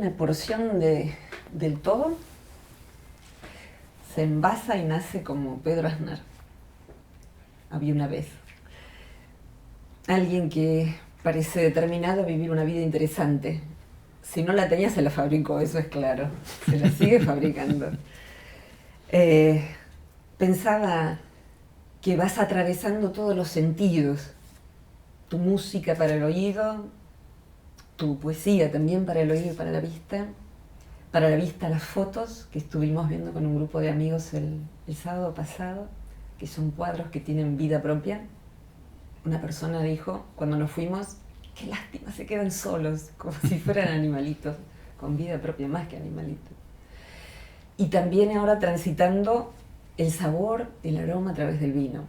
una porción del todo se envasa y nace como Pedro Aznar. Había una vez alguien que parece determinado a vivir una vida interesante. Si no la tenía, se la fabricó, eso es claro. Se la sigue fabricando. Pensaba que vas atravesando todos los sentidos. Tu música para el oído, tu poesía también para el oído y para la vista. Para la vista, las fotos que estuvimos viendo con un grupo de amigos el sábado pasado, que son cuadros que tienen vida propia. Una persona dijo, cuando nos fuimos, qué lástima, se quedan solos, como si fueran animalitos, con vida propia más que animalitos. Y también ahora transitando el sabor, el aroma a través del vino.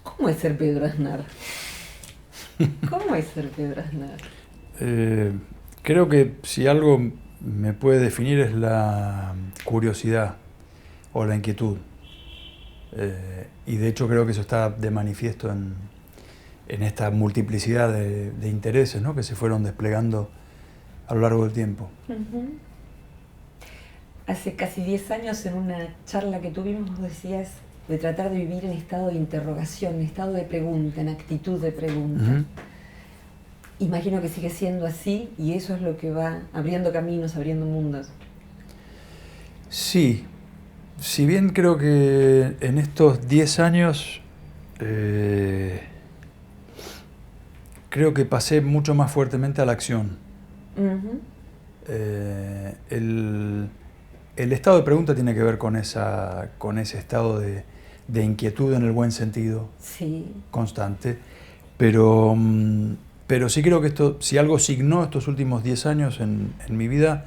¿Cómo es ser Pedro Aznar? ¿Cómo es ser Pedro Aznar? Creo que si algo me puede definir es la curiosidad o la inquietud. Y de hecho creo que eso está de manifiesto en esta multiplicidad de intereses, ¿no?, que se fueron desplegando a lo largo del tiempo. Uh-huh. Hace casi 10 años, en una charla que tuvimos, vos decías de tratar de vivir en estado de interrogación, en estado de pregunta, en actitud de pregunta. Uh-huh. Imagino que sigue siendo así, y eso es lo que va abriendo caminos, abriendo mundos. Sí. Si bien creo que en estos 10 años creo que pasé mucho más fuertemente a la acción. Uh-huh. El estado de pregunta tiene que ver con ese estado de inquietud en el buen sentido, sí, constante, pero sí creo que si algo signó estos últimos 10 años en mi vida,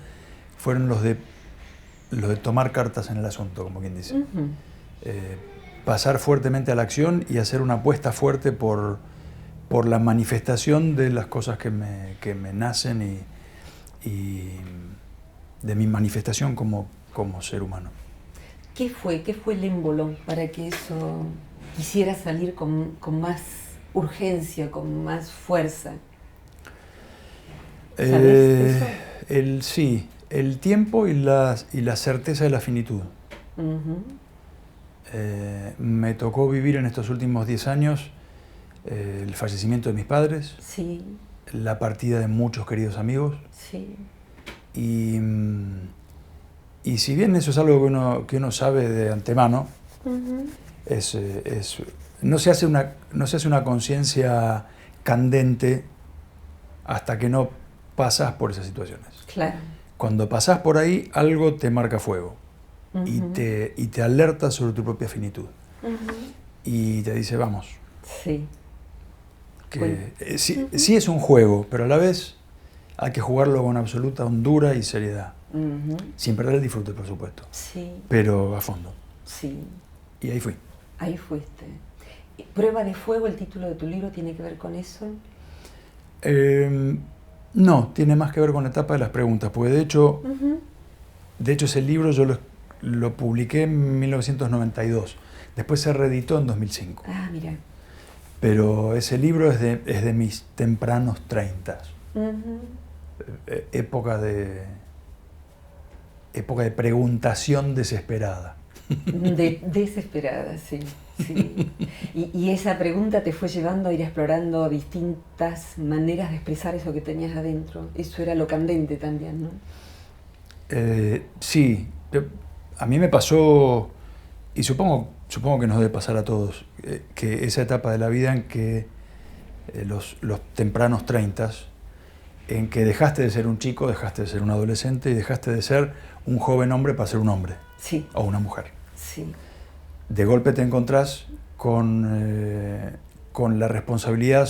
fueron los de tomar cartas en el asunto, como quien dice. Uh-huh. Pasar fuertemente a la acción y hacer una apuesta fuerte por la manifestación de las cosas que me nacen y de mi manifestación como ser humano. ¿Qué fue el émbolo para que eso quisiera salir con más urgencia, con más fuerza? ¿Sabes eso? Sí. El tiempo y la certeza de la finitud. Uh-huh. Me tocó vivir en estos últimos 10 años el fallecimiento de mis padres, sí, la partida de muchos queridos amigos. Sí. Y si bien eso es algo que uno sabe de antemano, uh-huh, no se hace una conciencia candente hasta que no pasas por esas situaciones. Claro. Cuando pasás por ahí, algo te marca fuego. Uh-huh. y te alerta sobre tu propia finitud. Uh-huh. Y te dice, vamos. Sí. Que sí es un juego, pero a la vez hay que jugarlo con absoluta hondura y seriedad. Uh-huh. Sin perder el disfrute, por supuesto. Sí. Pero a fondo. Sí. Y ahí fui. Ahí fuiste. ¿Prueba de fuego, el título de tu libro, tiene que ver con eso? No, tiene más que ver con la etapa de las preguntas, porque de hecho, uh-huh, ese libro yo lo publiqué en 1992, después se reeditó en 2005. Ah, mira. Pero ese libro es de mis tempranos 30, uh-huh, época de preguntación desesperada. Desesperada, sí. Sí. Y esa pregunta te fue llevando a ir explorando distintas maneras de expresar eso que tenías adentro. Eso era lo candente también, ¿no? Sí. A mí me pasó, y supongo que nos debe pasar a todos, que esa etapa de la vida en que los tempranos 30, en que dejaste de ser un chico, dejaste de ser un adolescente y dejaste de ser un joven hombre para ser un hombre. Sí. O una mujer. Sí. De golpe te encontrás con la responsabilidad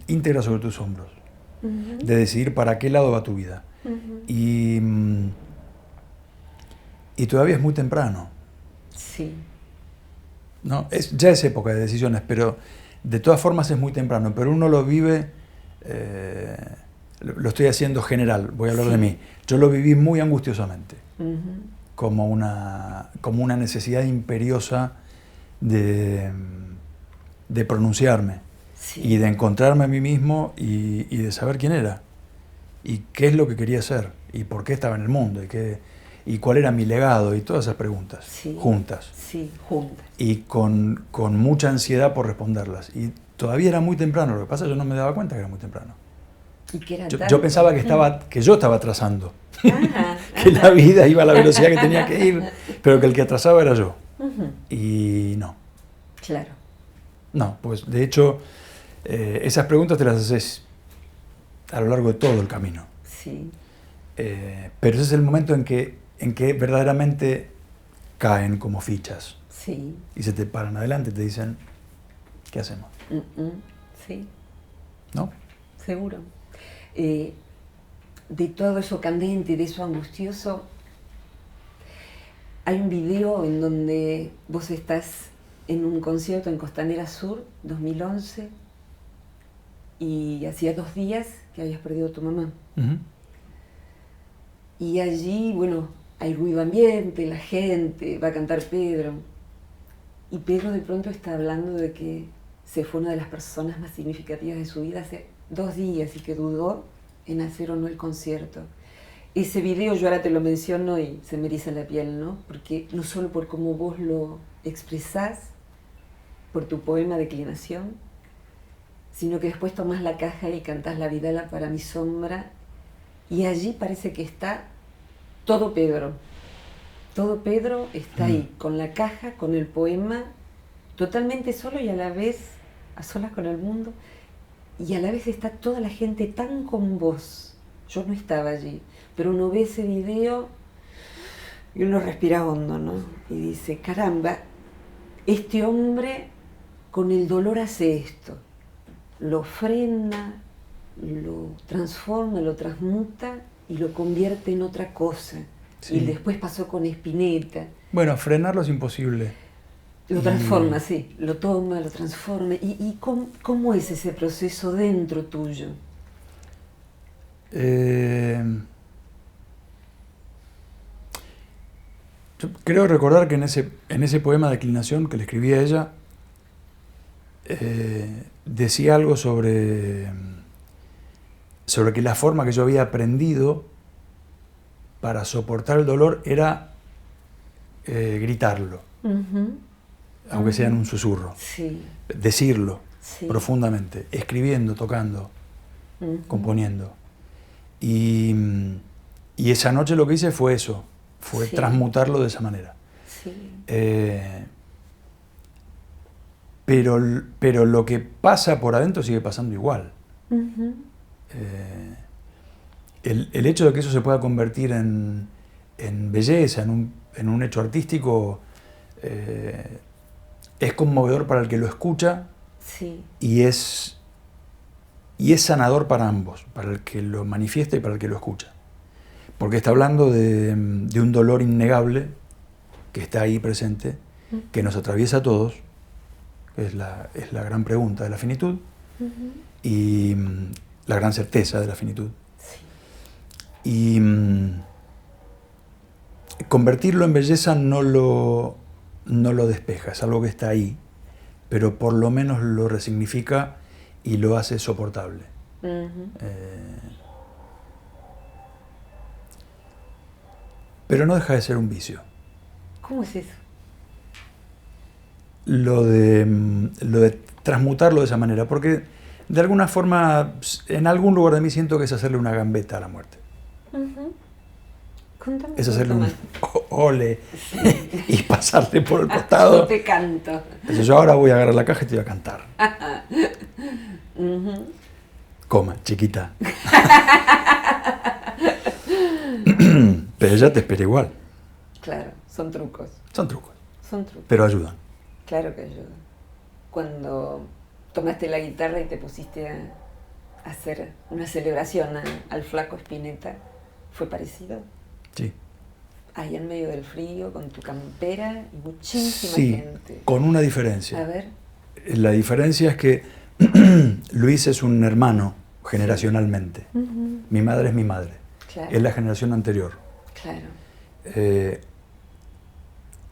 íntegra sobre tus hombros, uh-huh, de decidir para qué lado va tu vida. Uh-huh. Y todavía es muy temprano. Sí. ¿No? Ya es época de decisiones, pero de todas formas es muy temprano. Pero uno lo vive, lo estoy haciendo general, voy a hablar, sí, de mí. Yo lo viví muy angustiosamente. Uh-huh. Como una necesidad imperiosa de pronunciarme, sí, y de encontrarme a mí mismo y de saber quién era. y qué es lo que quería hacer, y por qué estaba en el mundo, y cuál era mi legado, y todas esas preguntas, juntas. Sí, juntas. Y con mucha ansiedad por responderlas. Y todavía era muy temprano, lo que pasa es que yo no me daba cuenta que era muy temprano. ¿Y qué era yo pensaba que yo estaba atrasando, que la vida iba a la velocidad que tenía que ir, pero que el que atrasaba era yo. Y no. Claro. No, pues de hecho, esas preguntas te las haces a lo largo de todo el camino. Sí. Pero ese es el momento en que verdaderamente caen como fichas. Sí. Y se te paran adelante y te dicen, ¿qué hacemos? Sí. ¿No? Seguro. De todo eso candente, de eso angustioso, hay un video en donde vos estás en un concierto en Costanera Sur, 2011, y hacía 2 días que habías perdido a tu mamá. Y allí, bueno, hay ruido ambiente, la gente, va a cantar Pedro. Y Pedro de pronto está hablando de que se fue una de las personas más significativas de su vida hace 2 días y que dudó en hacer o no el concierto. Ese video yo ahora te lo menciono y se me eriza la piel, ¿no? Porque no solo por cómo vos lo expresás, por tu poema Declinación, sino que después tomás la caja y cantás La Vidala para mi sombra, y allí parece que está todo Pedro. Todo Pedro está ahí, con la caja, con el poema, totalmente solo y a la vez a solas con el mundo, y a la vez está toda la gente tan con vos. Yo no estaba allí, pero uno ve ese video y uno respira hondo, ¿no? Y dice, caramba, este hombre con el dolor hace esto, lo frena, lo transforma, lo transmuta y lo convierte en otra cosa. Sí. Y después pasó con Spinetta. Bueno, frenarlo es imposible. Lo transforma, sí, lo toma, lo transforma. ¿Y cómo es ese proceso dentro tuyo? Yo creo recordar que en ese poema Declinación que le escribí a ella, decía algo sobre que la forma que yo había aprendido para soportar el dolor era gritarlo, aunque sea en un susurro, decirlo profundamente, escribiendo, tocando, componiendo. Y esa noche lo que hice fue eso, fue transmutarlo de esa manera. Pero lo que pasa por adentro sigue pasando igual. El hecho de que eso se pueda convertir en belleza, en un hecho artístico, es conmovedor para el que lo escucha y es sanador para ambos, para el que lo manifiesta y para el que lo escucha. Porque está hablando de un dolor innegable que está ahí presente, que nos atraviesa a todos, que es la gran pregunta de la finitud y la gran certeza de la finitud. Y convertirlo en belleza no lo despeja, es algo que está ahí, pero por lo menos lo resignifica y lo hace soportable. Pero no deja de ser un vicio. ¿Cómo es eso? Lo de transmutarlo de esa manera, porque de alguna forma, en algún lugar de mí siento que es hacerle una gambeta a la muerte. Es hacerle un ole y pasarle por el costado. Yo te canto. Entonces yo ahora voy a agarrar la caja y te voy a cantar. Coma, chiquita. Pero ella te espera igual. Claro, son trucos. Son trucos. Son trucos. Pero ayudan. Claro que ayudan. Cuando tomaste la guitarra y te pusiste a hacer una celebración al flaco Spinetta, ¿fue parecido? Sí. Ahí en medio del frío, con tu campera y muchísima gente. Sí, con una diferencia. A ver. La diferencia es que Luis es un hermano generacionalmente. Mi madre es mi madre. Claro. Es la generación anterior. Claro.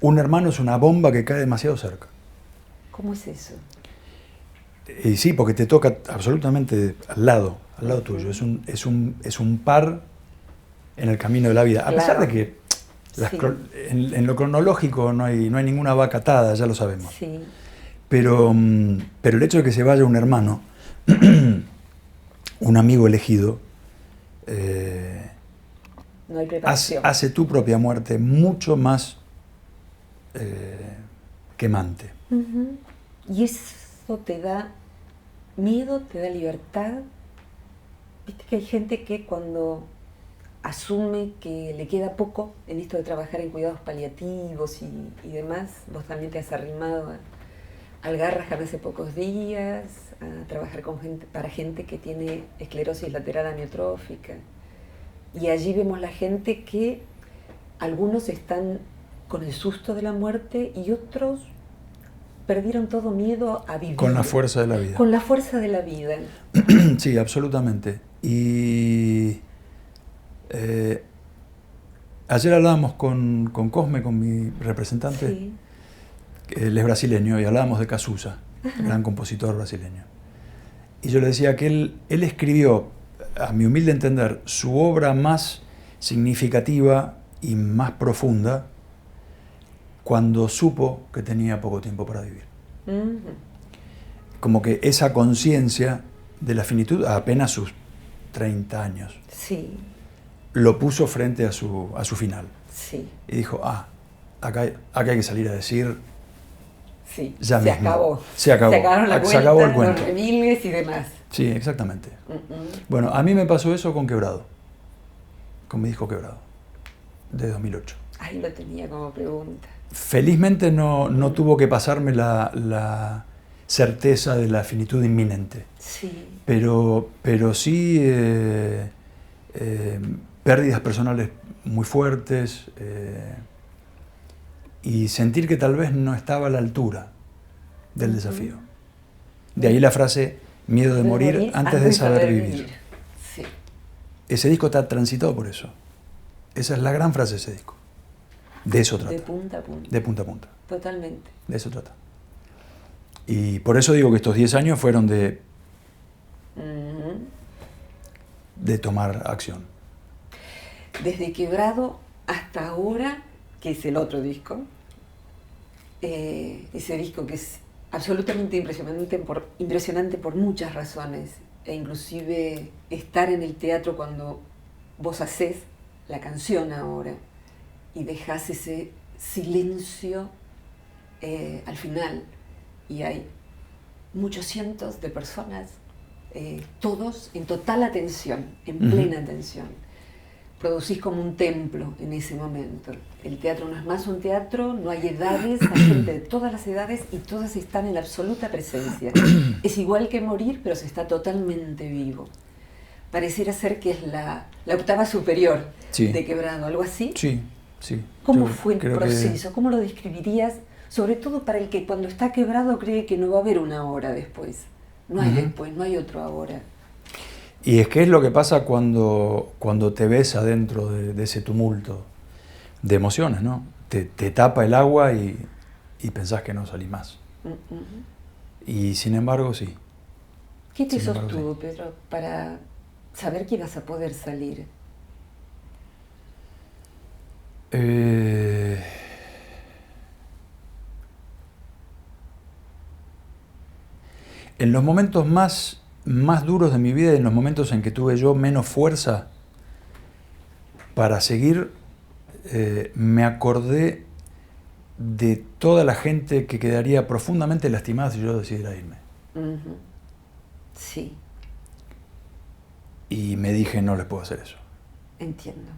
Un hermano es una bomba que cae demasiado cerca. ¿Cómo es eso? Y sí, porque te toca absolutamente al lado. al lado tuyo. Es un par en el camino de la vida. A pesar de que en lo cronológico no hay ninguna vaca atada, ya lo sabemos. Sí. Pero el hecho de que se vaya un hermano, un amigo elegido, no hay preparación. Hace tu propia muerte mucho más quemante. Y eso te da miedo, te da libertad. Viste que hay gente que cuando asume que le queda poco en esto de trabajar en cuidados paliativos y demás, vos también te has arrimado al Garrahan hace pocos días, a trabajar para gente que tiene esclerosis lateral amiotrófica. Y allí vemos la gente que algunos están con el susto de la muerte y otros perdieron todo miedo a vivir. Con la fuerza de la vida. Con la fuerza de la vida. Sí, absolutamente. Y ayer hablábamos con Cosme, con mi representante, sí. Él es brasileño, y hablábamos de Cazuza, gran compositor brasileño. Y yo le decía que él escribió, a mi humilde entender, su obra más significativa y más profunda cuando supo que tenía poco tiempo para vivir. Como que esa conciencia de la finitud, a apenas sus 30 años, sí. lo puso frente a su final. Sí. Y dijo, acá hay que salir a decir, sí, ya se mismo. acabó. Se acabó. Se acabó el cuento. Los remilgues y demás. Sí, exactamente. Bueno, a mí me pasó eso con Quebrado, con mi disco Quebrado, de 2008. Ahí lo tenía como pregunta. Felizmente no tuvo que pasarme la certeza de la finitud inminente. Sí. Pero sí pérdidas personales muy fuertes y sentir que tal vez no estaba a la altura del desafío. De ahí la frase, miedo de morir antes de saber vivir. Sí. Ese disco está transitado por eso. Esa es la gran frase de ese disco. De eso trata. De punta a punta. De punta a punta. Totalmente. De eso trata. Y por eso digo que estos 10 años fueron de tomar acción. Desde Quebrado hasta ahora, que es el otro disco, ese disco que es absolutamente impresionante por muchas razones, e inclusive estar en el teatro cuando vos hacés la canción ahora y dejás ese silencio al final y hay muchos cientos de personas, todos en total atención, en plena atención. Producís como un templo en ese momento. El teatro no es más un teatro, no hay edades, hay gente de todas las edades y todas están en absoluta presencia. Es igual que morir, pero se está totalmente vivo. Pareciera ser que es la octava superior de Quebrado, ¿algo así? Sí, sí. ¿Cómo fue el proceso? ¿Cómo lo describirías? Sobre todo para el que cuando está quebrado cree que no va a haber una hora después. No hay después, no hay otro ahora. Y es que es lo que pasa cuando te ves adentro de ese tumulto de emociones, ¿no? Te tapa el agua y pensás que no salís más. Y sin embargo, sí. ¿Qué te sostuvo, Pedro, para saber que ibas a poder salir? En los momentos más duros de mi vida, en los momentos en que tuve yo menos fuerza para seguir, me acordé de toda la gente que quedaría profundamente lastimada si yo decidiera irme. Sí. Y me dije, no les puedo hacer eso. Entiendo.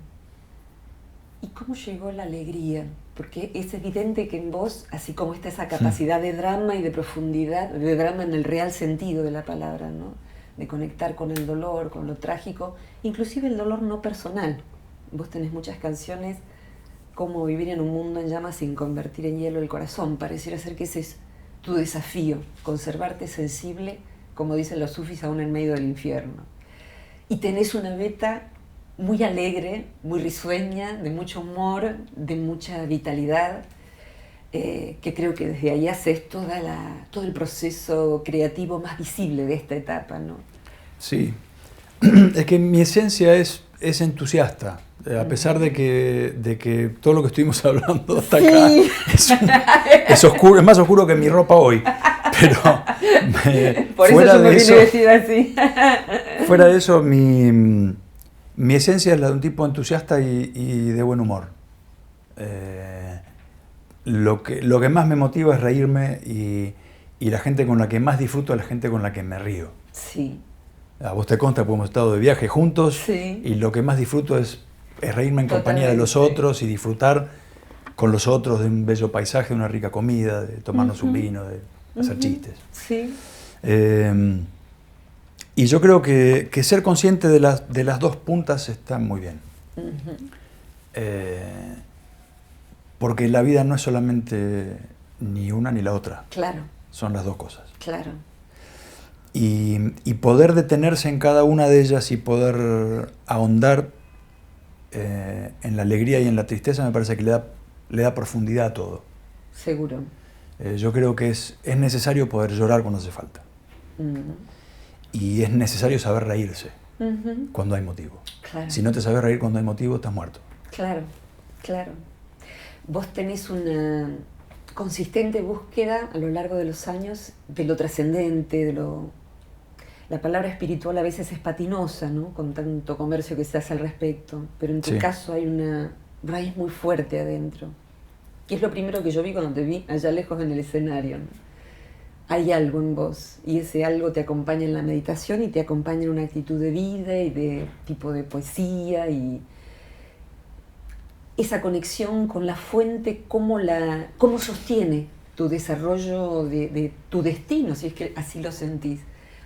¿Y cómo llegó la alegría? Porque es evidente que en vos, así como está esa capacidad de drama y de profundidad, de drama en el real sentido de la palabra, ¿no? De conectar con el dolor, con lo trágico, inclusive el dolor no personal. Vos tenés muchas canciones como Vivir en un mundo en llamas sin convertir en hielo el corazón. Pareciera ser que ese es tu desafío, conservarte sensible, como dicen los sufis, aún en medio del infierno. Y tenés una beta muy alegre, muy risueña, de mucho humor, de mucha vitalidad, que creo que desde ahí haces todo el proceso creativo más visible de esta etapa, ¿no? Sí. Es que mi esencia es entusiasta. A pesar de que todo lo que estuvimos hablando hasta acá es oscuro, es más oscuro que mi ropa hoy. Pero por eso yo me vine vestida así. Fuera de eso, mi esencia es la de un tipo entusiasta y de buen humor. Lo que más me motiva es reírme y la gente con la que más disfruto es la gente con la que me río. Sí. A vos te consta que hemos estado de viaje juntos, sí. Y lo que más disfruto es reírme en compañía de los otros y disfrutar con los otros de un bello paisaje, de una rica comida, de tomarnos un vino, de hacer chistes. Sí. Y yo creo que ser consciente de las dos puntas está muy bien. Porque la vida no es solamente ni una ni la otra. Claro. Son las dos cosas. Claro. Y poder detenerse en cada una de ellas y poder ahondar en la alegría y en la tristeza me parece que le da profundidad a todo. Seguro. Yo creo que es necesario poder llorar cuando hace falta. Y es necesario saber reírse cuando hay motivo. Claro. Si no te sabes reír cuando hay motivo, estás muerto. Claro, claro. Vos tenés una consistente búsqueda a lo largo de los años de lo trascendente, La palabra espiritual a veces es patinosa, ¿no? Con tanto comercio que se hace al respecto, pero en tu caso hay una raíz muy fuerte adentro. Y es lo primero que yo vi cuando te vi allá lejos en el escenario, ¿no? Hay algo en vos, y ese algo te acompaña en la meditación y te acompaña en una actitud de vida y de tipo de poesía, y esa conexión con la fuente, cómo sostiene tu desarrollo de tu destino, si es que así lo sentís.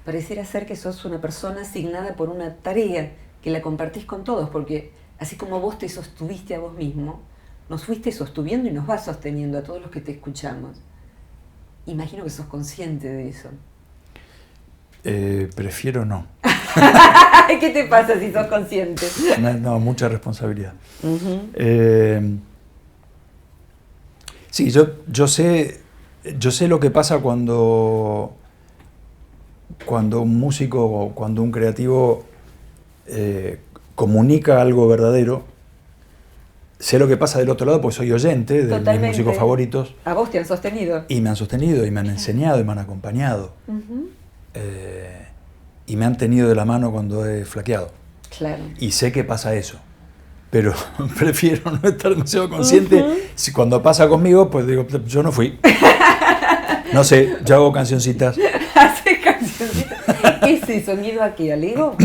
Pareciera ser que sos una persona asignada por una tarea que la compartís con todos, porque así como vos te sostuviste a vos mismo, nos fuiste sosteniendo y nos vas sosteniendo a todos los que te escuchamos. Imagino que sos consciente de eso. Prefiero no. ¿Qué te pasa si sos consciente? No, mucha responsabilidad. Sí, yo sé lo que pasa cuando un músico o cuando un creativo comunica algo verdadero. Sé lo que pasa del otro lado porque soy oyente de mis músicos favoritos. A vos te han sostenido. Y me han sostenido, y me han enseñado, y me han acompañado. Y me han tenido de la mano cuando he flaqueado. Claro. Y sé que pasa eso. Pero prefiero no estar demasiado consciente. Si cuando pasa conmigo, pues digo, yo no fui. No sé, yo hago cancioncitas. ¿Haces cancioncitas? ¿Ese sonido aquí al ego?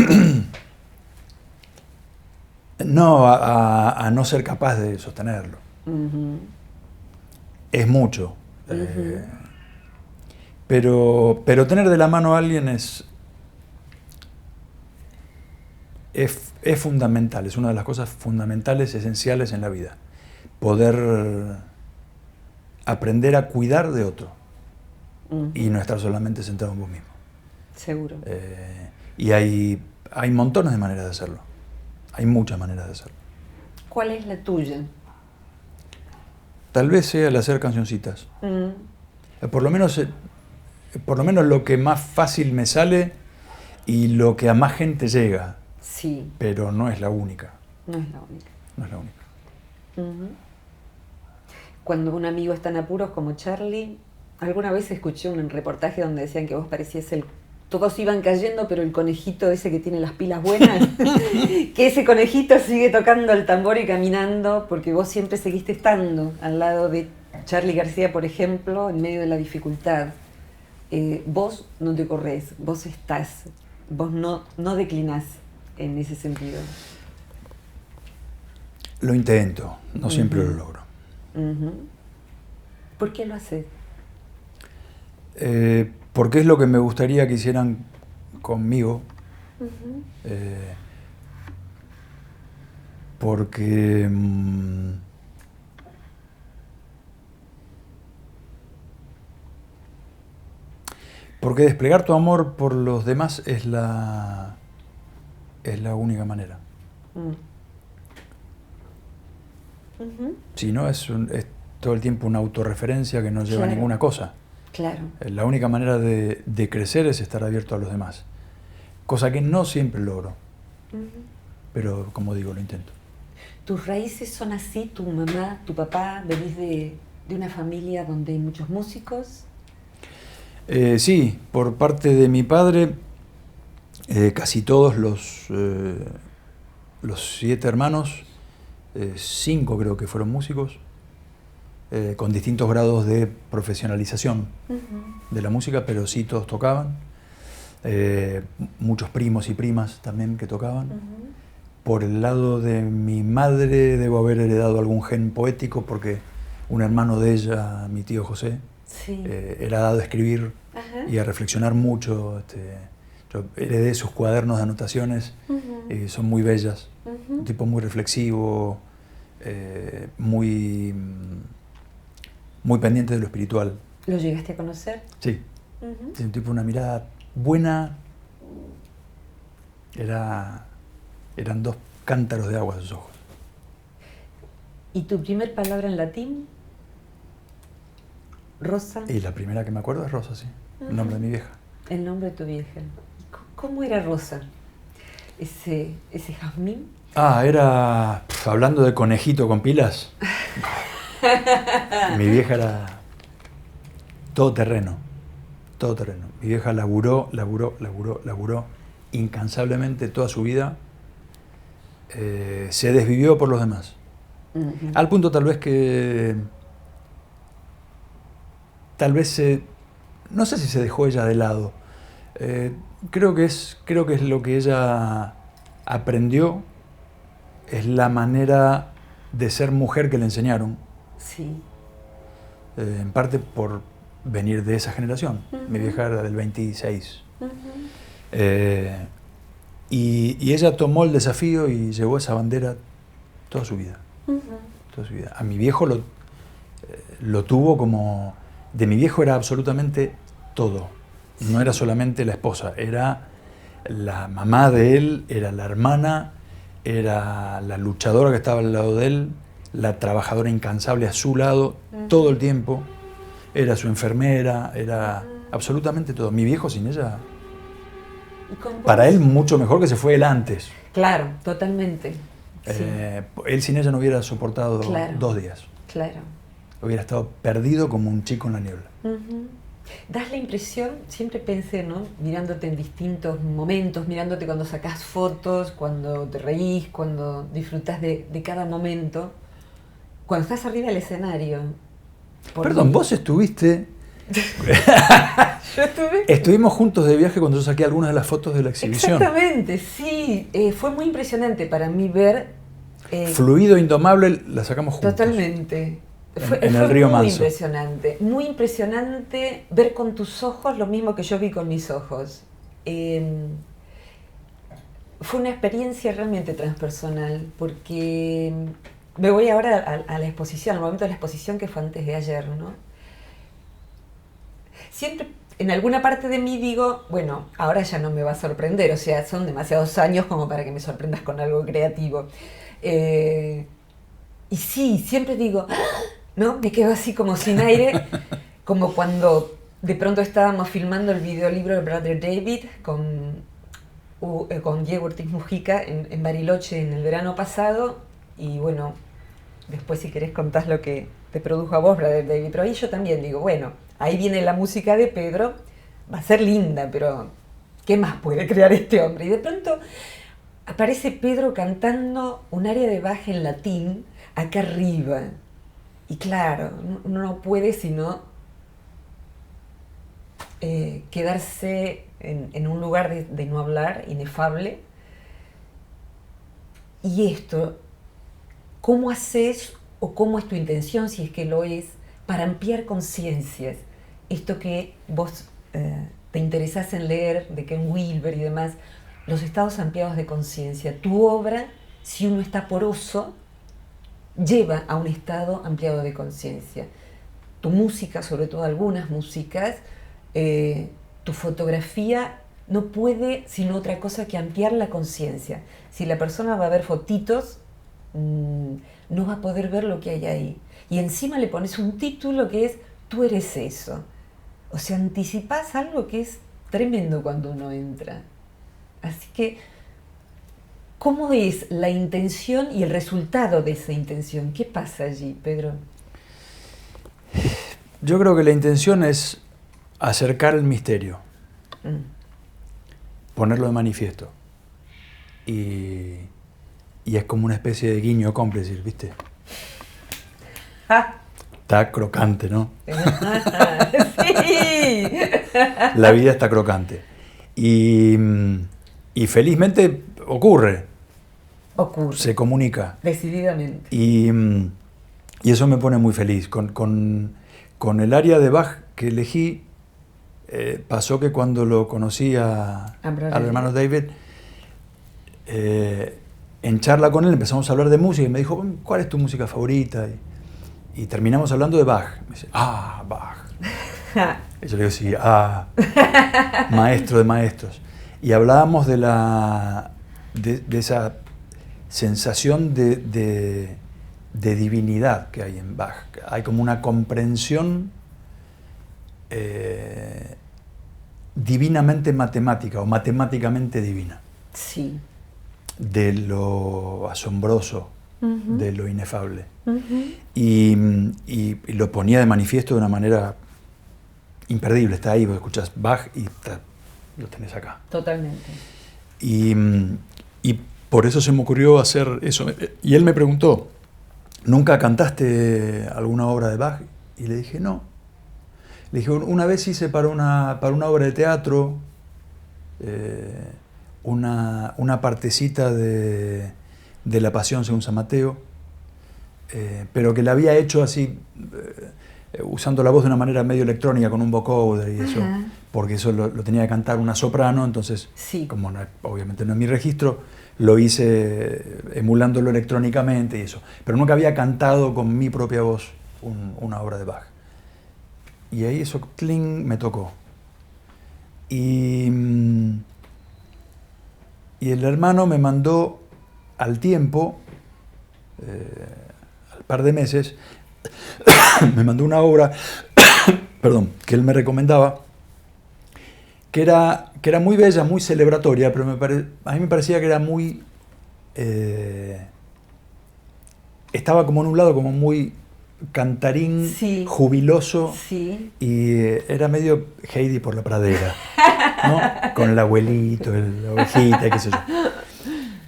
No, a no ser capaz de sostenerlo. Es mucho. Pero tener de la mano a alguien es fundamental, es una de las cosas fundamentales, esenciales en la vida. Poder aprender a cuidar de otro y no estar solamente sentado en vos mismo. Seguro. Y hay montones de maneras de hacerlo. Hay muchas maneras de hacerlo. ¿Cuál es la tuya? Tal vez sea el hacer cancioncitas. Por lo menos lo que más fácil me sale y lo que a más gente llega. Sí. Pero no es la única. No es la única. No es la única. Cuando un amigo está en apuros como Charlie, alguna vez escuché un reportaje donde decían que vos parecías todos iban cayendo, pero el conejito ese que tiene las pilas buenas, que ese conejito sigue tocando el tambor y caminando, porque vos siempre seguiste estando al lado de Charly García, por ejemplo, en medio de la dificultad. Vos no te corres, vos estás, vos no declinás en ese sentido. Lo intento, no siempre lo logro. ¿Por qué lo haces? Porque es lo que me gustaría que hicieran conmigo. Porque desplegar tu amor por los demás es la única manera. Si no, es todo el tiempo una autorreferencia que no lleva a ninguna cosa. Claro. La única manera de crecer es estar abierto a los demás. cosa que no siempre logro, pero como digo, lo intento. ¿Tus raíces son así? ¿Tu mamá, tu papá, venís de una familia donde hay muchos músicos? Sí, por parte de mi padre, casi todos los 7 hermanos, 5 creo que fueron músicos, con distintos grados de profesionalización de la música, pero sí todos tocaban. Muchos primos y primas también que tocaban. Por el lado de mi madre debo haber heredado algún gen poético porque un hermano de ella, mi tío José, era dado a escribir y a reflexionar mucho. Yo heredé sus cuadernos de anotaciones, son muy bellas. Un tipo muy reflexivo, muy pendiente de lo espiritual. ¿Lo llegaste a conocer? Sí. Tiene un tipo, una mirada buena. Eran 2 cántaros de agua sus ojos. ¿Y tu primer palabra en latín? ¿Rosa? Y la primera que me acuerdo es Rosa, sí. El nombre de mi vieja. El nombre de tu vieja. ¿Cómo era Rosa? ¿Ese jazmín? Era... hablando de conejito con pilas. Mi vieja era todo terreno. Mi vieja laburó incansablemente toda su vida. Se desvivió por los demás. Al punto tal vez que... no sé si se dejó ella de lado. Creo que es lo que ella aprendió, es la manera de ser mujer que le enseñaron. Sí. En parte por venir de esa generación. Mi vieja era del 26. Y ella tomó el desafío y llevó esa bandera toda su vida. Toda su vida. A mi viejo lo tuvo como... De mi viejo era absolutamente todo. No era solamente la esposa, era la mamá de él, era la hermana, era la luchadora que estaba al lado de él, la trabajadora incansable a su lado todo el tiempo, era su enfermera, era absolutamente todo. Mi viejo sin ella, para él mucho mejor que se fue él antes. Claro, totalmente. Sí. Él sin ella no hubiera soportado 2 días. Claro. Hubiera estado perdido como un chico en la niebla. Das la impresión, siempre pensé, ¿no? Mirándote en distintos momentos, mirándote cuando sacás fotos, cuando te reís, cuando disfrutas de cada momento, cuando estás arriba del escenario. Perdón, vos estuviste... Yo estuve... Estuvimos juntos de viaje cuando yo saqué algunas de las fotos de la exhibición. Exactamente, sí. Fue muy impresionante para mí ver... Fluido, Indomable, la sacamos juntos. Totalmente. Fue el río Manso. Muy impresionante ver con tus ojos lo mismo que yo vi con mis ojos. Fue una experiencia realmente transpersonal, porque me voy ahora a la exposición, al momento de la exposición que fue antes de ayer, ¿no? Siempre en alguna parte de mí digo, bueno, ahora ya no me va a sorprender, o sea, son demasiados años como para que me sorprendas con algo creativo. Y sí, siempre digo... ¿No? Me quedo así como sin aire, como cuando de pronto estábamos filmando el videolibro de Brother David con Diego Ortiz Mujica en Bariloche en el verano pasado, y bueno, después si querés contás lo que te produjo a vos Brother David, pero ahí yo también digo, bueno, ahí viene la música de Pedro, va a ser linda, pero ¿qué más puede crear este hombre? Y de pronto aparece Pedro cantando un aria de Bach en latín acá arriba. Y claro, uno no puede sino quedarse en un lugar de no hablar, inefable. Y esto, ¿cómo haces o cómo es tu intención, si es que lo es, para ampliar conciencias? Esto que vos te interesás en leer, de Ken Wilber y demás, los estados ampliados de conciencia. Tu obra, si uno está poroso, lleva a un estado ampliado de conciencia. Tu música, sobre todo algunas músicas, tu fotografía no puede sino otra cosa que ampliar la conciencia. Si la persona va a ver fotitos, no va a poder ver lo que hay ahí. Y encima le pones un título que es Tú eres eso. O sea, anticipás algo que es tremendo cuando uno entra. Así que, ¿cómo es la intención y el resultado de esa intención? ¿Qué pasa allí, Pedro? Yo creo que la intención es acercar el misterio, ponerlo de manifiesto. Y es como una especie de guiño cómplice, ¿viste? Está crocante, ¿no? Sí. La vida está crocante. Y felizmente ocurre. Se comunica. Decididamente. Y eso me pone muy feliz. Con el área de Bach que elegí, pasó que cuando lo conocí al hermano David, en charla con él empezamos a hablar de música y me dijo, ¿cuál es tu música favorita? Y terminamos hablando de Bach. Me dice, Bach. Y yo le digo, sí, maestro de maestros. Y hablábamos de esa sensación de divinidad que hay en Bach. Hay como una comprensión divinamente matemática o matemáticamente divina. Sí. De lo asombroso, de lo inefable. Y lo ponía de manifiesto de una manera imperdible. Está ahí, vos escuchás Bach y lo tenés acá. Totalmente. Y por eso se me ocurrió hacer eso. Y él me preguntó, ¿nunca cantaste alguna obra de Bach? Y le dije, no. Le dije, una vez hice para una obra de teatro una partecita de La Pasión según San Mateo, pero que la había hecho así, usando la voz de una manera medio electrónica, con un vocoder y eso, porque eso lo tenía que cantar una soprano, entonces, como obviamente no es mi registro, lo hice emulándolo electrónicamente y eso. Pero nunca había cantado con mi propia voz una obra de Bach. Y ahí eso, cling, me tocó. Y el hermano me mandó al tiempo, al par de meses, me mandó una obra que él me recomendaba, que era muy bella, muy celebratoria, pero a mí me parecía que era muy... estaba como en un lado como muy cantarín, jubiloso, y era medio Heidi por la pradera, ¿no? Con el abuelito, la ovejita, qué sé yo.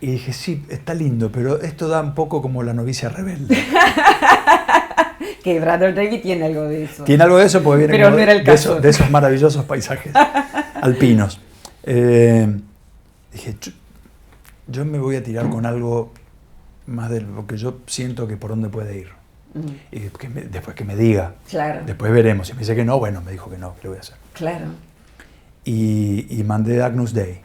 Y dije, sí, está lindo, pero esto da un poco como La novicia rebelde. Que Brother David tiene algo de eso. Tiene algo de eso porque viene pero no era el caso. De esos maravillosos paisajes alpinos. Dije, yo me voy a tirar con algo más de lo que yo siento que por dónde puede ir. Y después que me diga. Claro. Después veremos. Si me dice que no, bueno, me dijo que no, ¿qué le voy a hacer? Claro. Y mandé Agnus Dei.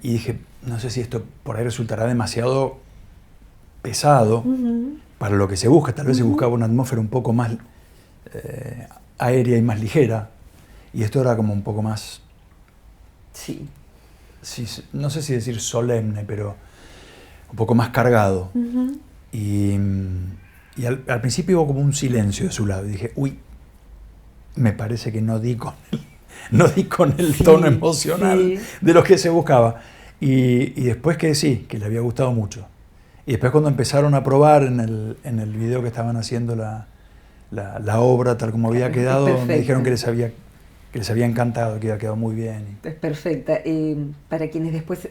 Y dije, no sé si esto por ahí resultará demasiado pesado para lo que se busca. Tal vez se buscaba una atmósfera un poco más aérea y más ligera. Y esto era como un poco más... Sí, no sé si decir solemne, pero un poco más cargado. Y al principio hubo como un silencio de su lado. Y dije, uy, me parece que no di con el tono emocional de lo que se buscaba. Y después que sí, que le había gustado mucho. Y después cuando empezaron a probar en el video que estaban haciendo la obra tal como había quedado, me dijeron que les había encantado, que había quedado muy bien. Es perfecta. Para quienes después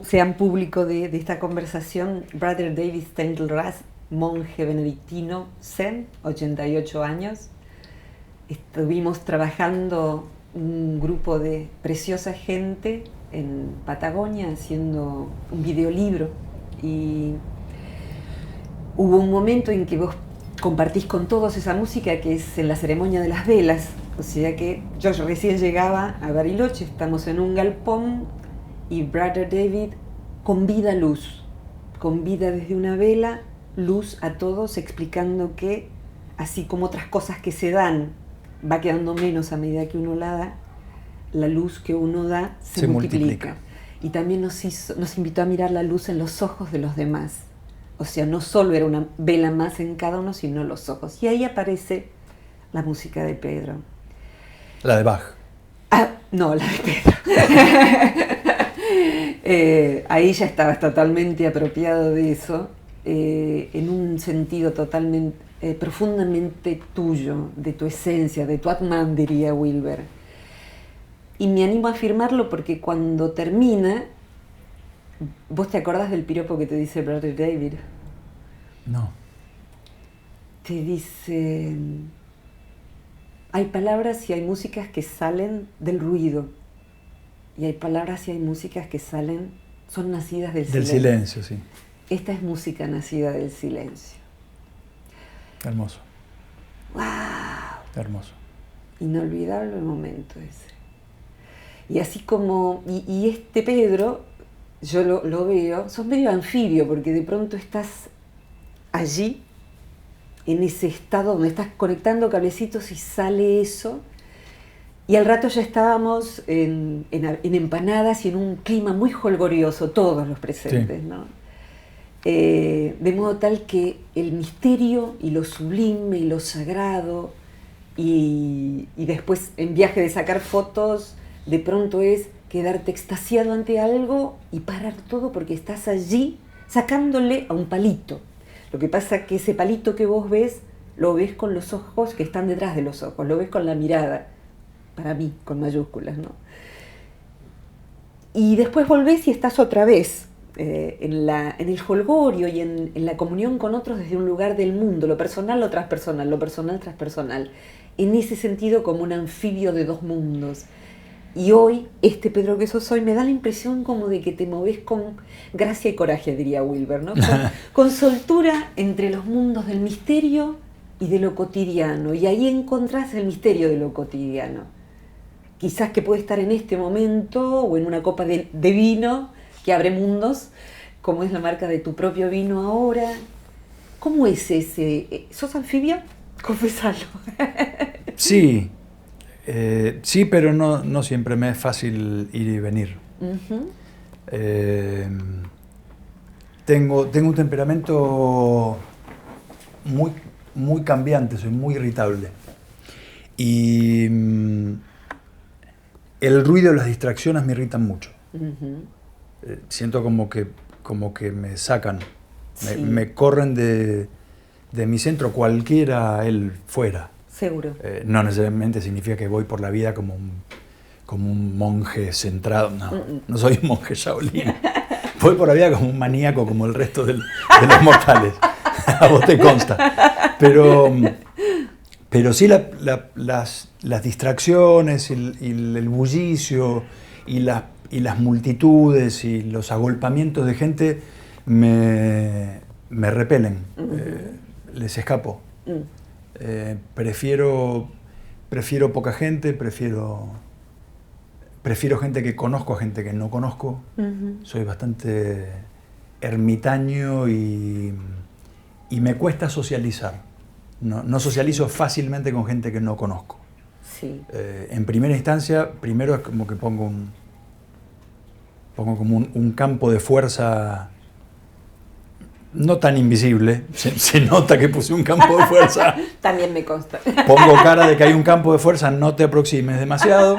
sean público de esta conversación, Brother David Steindl-Rast, monje benedictino, Zen, 88 años. Estuvimos trabajando un grupo de preciosa gente en Patagonia haciendo un videolibro y hubo un momento en que vos compartís con todos esa música que es en la ceremonia de las velas, o sea que yo recién llegaba a Bariloche, estamos en un galpón y Brother David convida luz, convida desde una vela luz a todos explicando que así como otras cosas que se dan va quedando menos a medida que uno la da, la luz que uno da se multiplica. Y también nos invitó a mirar la luz en los ojos de los demás. O sea, no solo era una vela más en cada uno, sino los ojos. Y ahí aparece la música de Pedro. La de Bach. No, la de Pedro. Ahí ya estabas totalmente apropiado de eso, en un sentido totalmente, profundamente tuyo, de tu esencia, de tu Atman, diría Wilber. Y me animo a afirmarlo porque cuando termina, ¿vos te acordás del piropo que te dice Brother David? No. Te dice, hay palabras y hay músicas que salen del ruido, y hay palabras y hay músicas que son nacidas del silencio. Del silencio, sí. Esta es música nacida del silencio. Hermoso. ¡Wow! Hermoso. Inolvidable el momento ese. Y así como, y este Pedro, yo lo veo, sos medio anfibio, porque de pronto estás allí, en ese estado donde estás conectando cablecitos y sale eso, y al rato ya estábamos en empanadas y en un clima muy jolgorioso, todos los presentes, sí. ¿No? De modo tal que el misterio y lo sublime y lo sagrado, y después en viaje de sacar fotos, de pronto es quedarte extasiado ante algo y parar todo porque estás allí sacándole a un palito. Lo que pasa es que ese palito que vos ves, lo ves con los ojos que están detrás de los ojos, lo ves con la mirada, para mí, con mayúsculas, ¿no? Y después volvés y estás otra vez en el jolgorio y en la comunión con otros desde un lugar del mundo, lo personal, lo transpersonal, lo personal, transpersonal. En ese sentido, como un anfibio de dos mundos. Y hoy, este Pedro que sos hoy, me da la impresión como de que te movés con gracia y coraje, diría Wilber, ¿no? Con soltura entre los mundos del misterio y de lo cotidiano. Y ahí encontrás el misterio de lo cotidiano. Quizás que puede estar en este momento o en una copa de vino que abre mundos, como es la marca de tu propio vino ahora. ¿Cómo es ese? ¿Sos anfibio? Confesalo. Sí. Sí, pero no siempre me es fácil ir y venir. Uh-huh. Tengo un temperamento muy, muy cambiante, soy muy irritable. Y el ruido y las distracciones me irritan mucho. Uh-huh. Siento como que me sacan, sí. me corren de mi centro, cualquiera él fuera. Seguro. No necesariamente significa que voy por la vida como un monje centrado. No soy un monje Shaolin. Voy por la vida como un maníaco, como el resto de los mortales. A vos te consta. Pero sí las distracciones, el bullicio y las multitudes y los agolpamientos de gente me repelen. Uh-huh. Les escapo. Prefiero poca gente, prefiero gente que conozco a gente que no conozco. Uh-huh. Soy bastante ermitaño y me cuesta socializar. No socializo fácilmente con gente que no conozco. Sí. En primera instancia, primero es como que pongo como un campo de fuerza no tan invisible, se nota que puse un campo de fuerza. También me consta. Pongo cara de que hay un campo de fuerza, no te aproximes demasiado.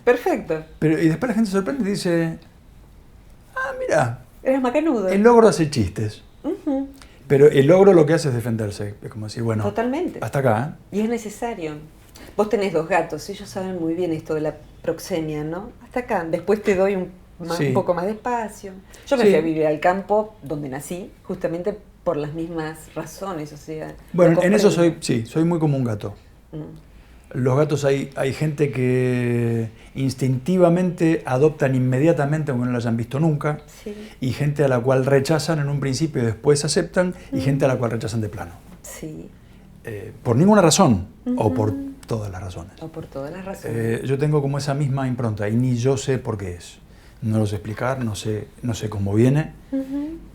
Perfecto. Y después la gente se sorprende y dice, mira, eres macanudo. El logro hace chistes. Uh-huh. Pero el logro lo que hace es defenderse. Es como decir, bueno, totalmente. Hasta acá. Y es necesario. Vos tenés 2 gatos, ellos saben muy bien esto de la proxemia, ¿no? Hasta acá, después te doy un poco más de espacio. Yo me fui a vivir al campo donde nací, justamente por las mismas razones, o sea... Bueno, en eso soy muy como un gato. Los gatos hay gente que instintivamente adoptan inmediatamente aunque no lo hayan visto nunca, sí. Y gente a la cual rechazan en un principio y después aceptan, y gente a la cual rechazan de plano. Sí. Por ninguna razón, o por todas las razones. O por todas las razones. Yo tengo como esa misma impronta y ni yo sé por qué es. No lo sé explicar, no sé cómo viene,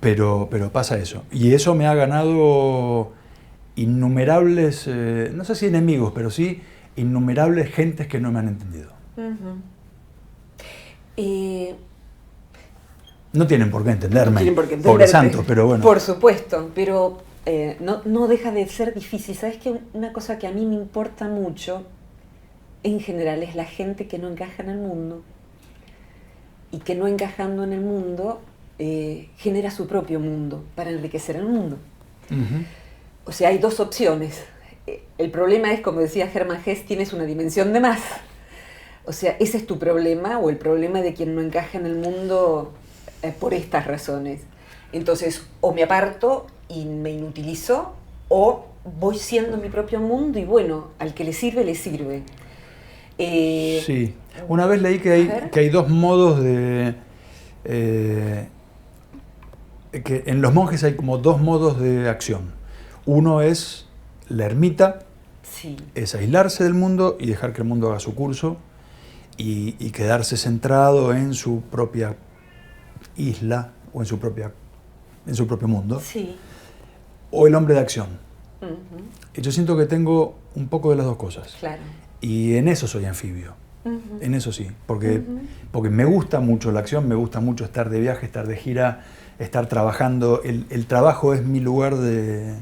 pero pasa eso. Y eso me ha ganado innumerables, no sé si enemigos, pero sí innumerables gentes que no me han entendido. No tienen por qué entenderme, pobre santo, pero bueno. Por supuesto, pero no deja de ser difícil. ¿Sabes qué? Una cosa que a mí me importa mucho en general es la gente que no encaja en el mundo y que no encajando en el mundo genera su propio mundo para enriquecer el mundo. Uh-huh. O sea, hay dos opciones. El problema es, como decía Hermann Hesse, tienes una dimensión de más. O sea, ese es tu problema o el problema de quien no encaja en el mundo por estas razones. Entonces, o me aparto y me inutilizo, o voy siendo mi propio mundo y bueno, al que le sirve, le sirve. Sí, una vez leí que hay dos modos de... que en los monjes hay como dos modos de acción. Uno es la ermita, sí, es aislarse del mundo y dejar que el mundo haga su curso y quedarse centrado en su propia isla o en su propio mundo. sí. O el hombre de acción. Uh-huh. Y yo siento que tengo un poco de las dos cosas. Claro. Y en eso soy anfibio. Uh-huh. En eso sí. Porque me gusta mucho la acción, me gusta mucho estar de viaje, estar de gira, estar trabajando. El trabajo es mi lugar de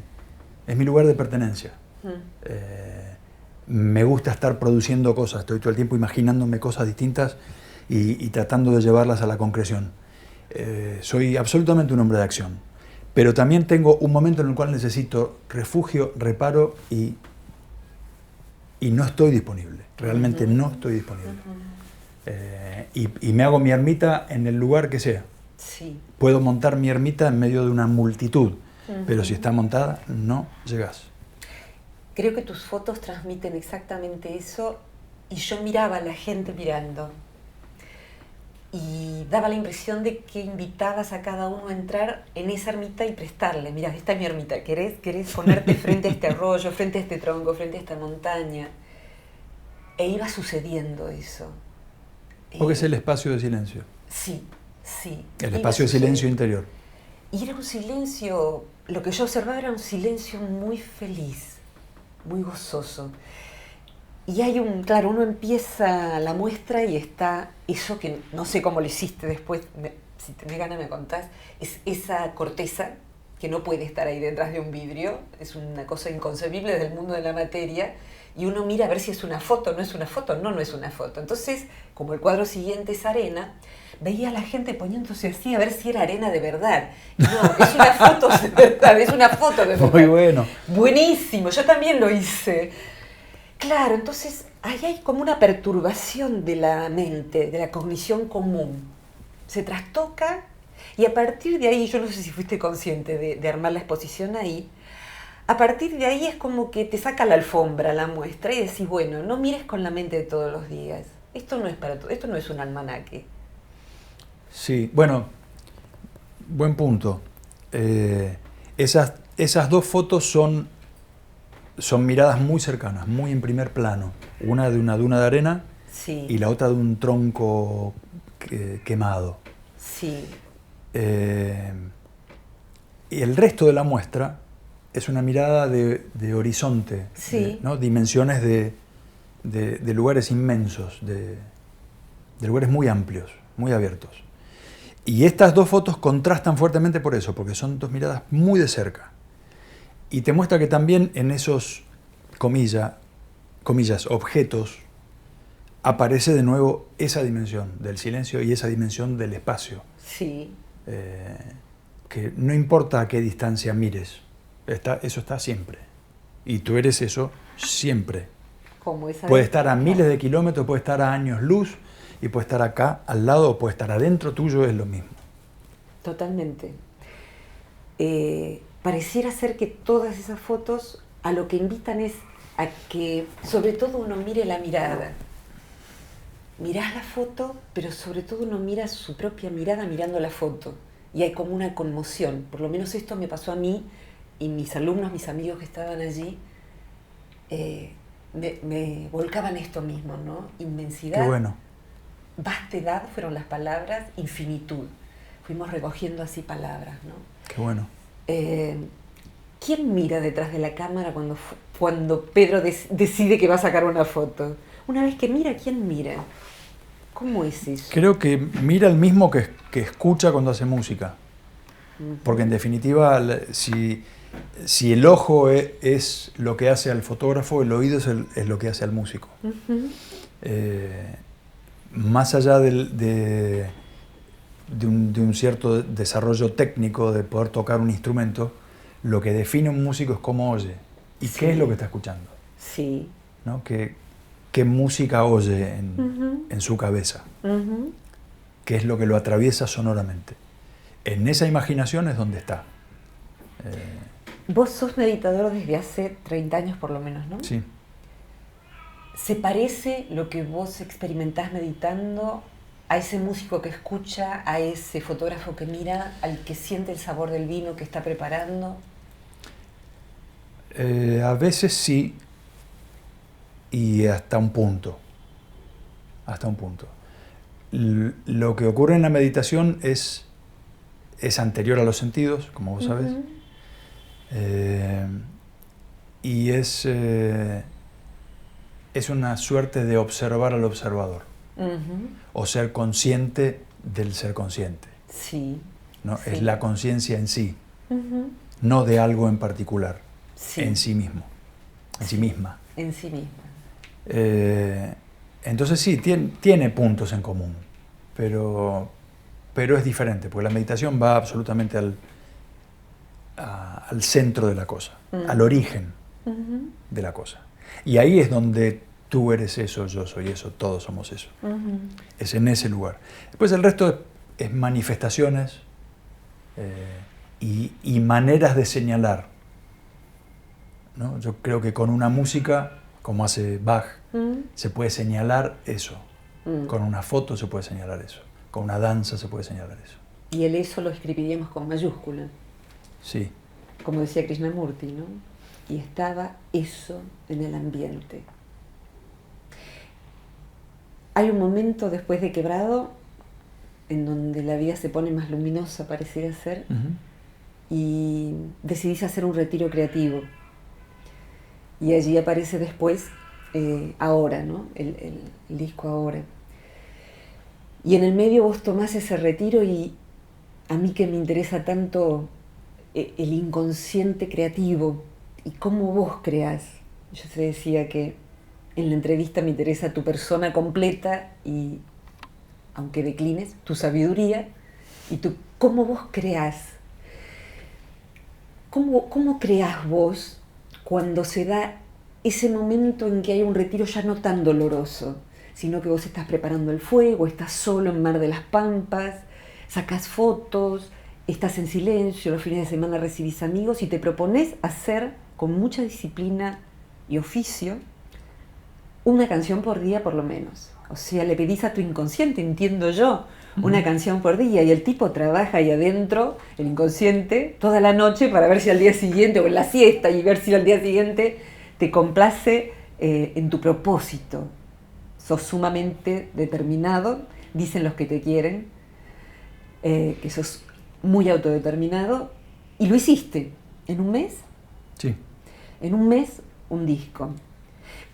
pertenencia. Me gusta estar produciendo cosas. Estoy todo el tiempo imaginándome cosas distintas y tratando de llevarlas a la concreción. Soy absolutamente un hombre de acción. Pero también tengo un momento en el cual necesito refugio, reparo y no estoy disponible. Realmente no estoy disponible. Y me hago mi ermita en el lugar que sea. Sí. Puedo montar mi ermita en medio de una multitud, pero si está montada, no llegas. Creo que tus fotos transmiten exactamente eso y yo miraba a la gente mirando y daba la impresión de que invitabas a cada uno a entrar en esa ermita y prestarle, mira, esta es mi ermita, ¿querés ponerte frente a este arroyo, frente a este tronco, frente a esta montaña? E iba sucediendo eso. Porque es el espacio de silencio. Sí, sí. El espacio de silencio interior. Y era un silencio, lo que yo observaba era un silencio muy feliz, muy gozoso. Y hay claro, uno empieza la muestra y está eso que no sé cómo lo hiciste después, si tenés ganas me contás, es esa corteza que no puede estar ahí detrás de un vidrio, es una cosa inconcebible desde el mundo de la materia, y uno mira a ver si es una foto, no es una foto, no es una foto. Entonces, como el cuadro siguiente es arena, veía a la gente poniéndose así a ver si era arena de verdad. No, es una foto de verdad, es una foto de verdad. Muy bueno. Buenísimo, yo también lo hice. Claro, entonces ahí hay como una perturbación de la mente, de la cognición común. Se trastoca y a partir de ahí, yo no sé si fuiste consciente de armar la exposición ahí, a partir de ahí es como que te saca la alfombra, la muestra y decís, bueno, no mires con la mente de todos los días. Esto no es para todo, esto no es un almanaque. Sí, bueno, buen punto. Esas dos fotos son miradas muy cercanas, muy en primer plano. Una de una duna de arena, sí, y la otra de un tronco quemado. Sí. Y el resto de la muestra es una mirada de horizonte, sí, ¿no? Dimensiones de lugares inmensos, de lugares muy amplios, muy abiertos. Y estas dos fotos contrastan fuertemente por eso, porque son dos miradas muy de cerca. Y te muestra que también en esos, comillas, objetos, aparece de nuevo esa dimensión del silencio y esa dimensión del espacio. Sí. Que no importa a qué distancia mires, eso está siempre. Y tú eres eso siempre. Como esa puede estar a miles de kilómetros, puede estar a años luz, y puede estar acá, al lado, o puede estar adentro tuyo, es lo mismo. Totalmente. Pareciera ser que todas esas fotos a lo que invitan es a que sobre todo uno mire la mirada. Mirás la foto, pero sobre todo uno mira su propia mirada mirando la foto. Y hay como una conmoción. Por lo menos esto me pasó a mí y mis alumnos, mis amigos que estaban allí, me volcaban esto mismo, ¿no? Inmensidad. Qué bueno. Vastedad fueron las palabras, infinitud. Fuimos recogiendo así palabras, ¿no? Qué bueno. ¿Quién mira detrás de la cámara cuando Pedro decide que va a sacar una foto? Una vez que mira, ¿quién mira? ¿Cómo es eso? Creo que mira el mismo que escucha cuando hace música. Porque en definitiva, si Si el ojo es lo que hace al fotógrafo, el oído es lo que hace al músico. Más allá de un cierto desarrollo técnico de poder tocar un instrumento, lo que define un músico es cómo oye y qué es lo que está escuchando. Sí. ¿No? ¿Qué música oye en su cabeza? ¿Qué es lo que lo atraviesa sonoramente? En esa imaginación es donde está. Vos sos meditador desde hace 30 años por lo menos, ¿no? Sí. ¿Se parece lo que vos experimentás meditando a ese músico que escucha, a ese fotógrafo que mira, al que siente el sabor del vino que está preparando? A veces sí, y hasta un punto. Hasta un punto. Lo que ocurre en la meditación es anterior a los sentidos, como vos sabés. Y es una suerte de observar al observador. O ser consciente del ser consciente. Sí. ¿No? Sí. Es la conciencia en sí, no de algo en particular, sí. En sí mismo, en sí misma. En sí misma. Entonces sí, tiene puntos en común, pero es diferente, porque la meditación va absolutamente al centro de la cosa, al origen de la cosa. Y ahí es donde tú eres eso, yo soy eso, todos somos eso. Es en ese lugar. Después el resto es manifestaciones y maneras de señalar, ¿no? Yo creo que con una música, como hace Bach, se puede señalar eso. Con una foto se puede señalar eso. Con una danza se puede señalar eso. Y el eso lo escribiríamos con mayúscula. Sí. Como decía Krishnamurti, ¿no? Y estaba eso en el ambiente. Hay un momento después de Quebrado en donde la vida se pone más luminosa, pareciera ser, y decidís hacer un retiro creativo. Y allí aparece después Ahora, ¿no? El disco Ahora. Y en el medio vos tomás ese retiro y a mí que me interesa tanto el inconsciente creativo y cómo vos creás. Yo te decía que en la entrevista me interesa tu persona completa y, aunque declines, tu sabiduría y cómo vos creás. ¿Cómo creás vos cuando se da ese momento en que hay un retiro ya no tan doloroso, sino que vos estás preparando el fuego, estás solo en Mar de las Pampas, sacás fotos, estás en silencio, los fines de semana recibís amigos y te propones hacer con mucha disciplina y oficio una canción por día por lo menos? O sea, le pedís a tu inconsciente, entiendo yo, una canción por día, y el tipo trabaja ahí adentro, el inconsciente, toda la noche para ver si al día siguiente, o en la siesta, y ver si al día siguiente te complace en tu propósito. Sos sumamente determinado, dicen los que te quieren, que sos muy autodeterminado, y lo hiciste en un mes. Sí. En un mes, un disco.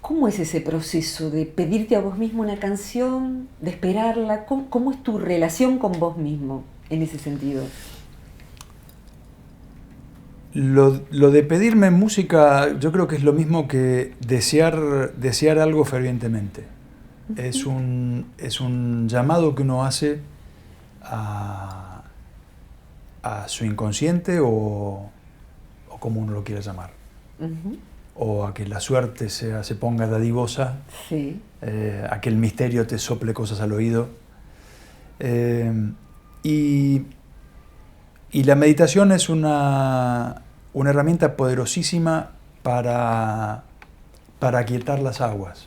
¿Cómo es ese proceso de pedirte a vos mismo una canción, de esperarla? ¿Cómo es tu relación con vos mismo en ese sentido? Lo de pedirme música, yo creo que es lo mismo que desear algo fervientemente. Es un llamado que uno hace a su inconsciente o como uno lo quiera llamar. O a que la suerte se ponga dadivosa, sí. A que el misterio te sople cosas al oído. Y la meditación es una herramienta poderosísima para aquietar las aguas.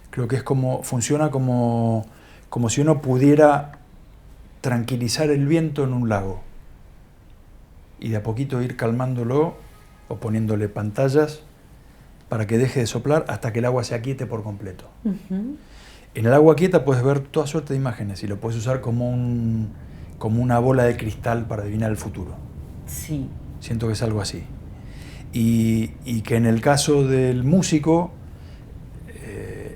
Creo que funciona como si uno pudiera tranquilizar el viento en un lago y de a poquito ir calmándolo o poniéndole pantallas para que deje de soplar hasta que el agua se aquiete por completo. En el agua quieta puedes ver toda suerte de imágenes y lo puedes usar como una bola de cristal para adivinar el futuro. Sí. Siento que es algo así. Y que en el caso del músico,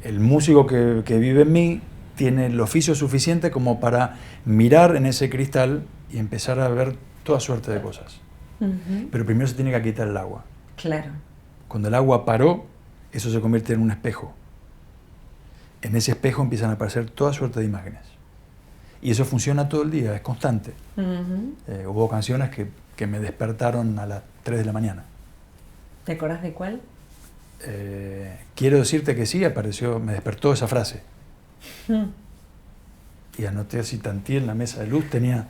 el músico que vive en mí tiene el oficio suficiente como para mirar en ese cristal y empezar a ver toda suerte de cosas. Pero primero se tiene que aquietar el agua. Claro. Cuando el agua paró, eso se convierte en un espejo. En ese espejo empiezan a aparecer toda suerte de imágenes. Y eso funciona todo el día, es constante. Hubo canciones que me despertaron a las 3 de la mañana. ¿Te acordás de cuál? Quiero decirte que sí, me despertó esa frase. Y anoté así, tanteé en la mesa de luz, tenía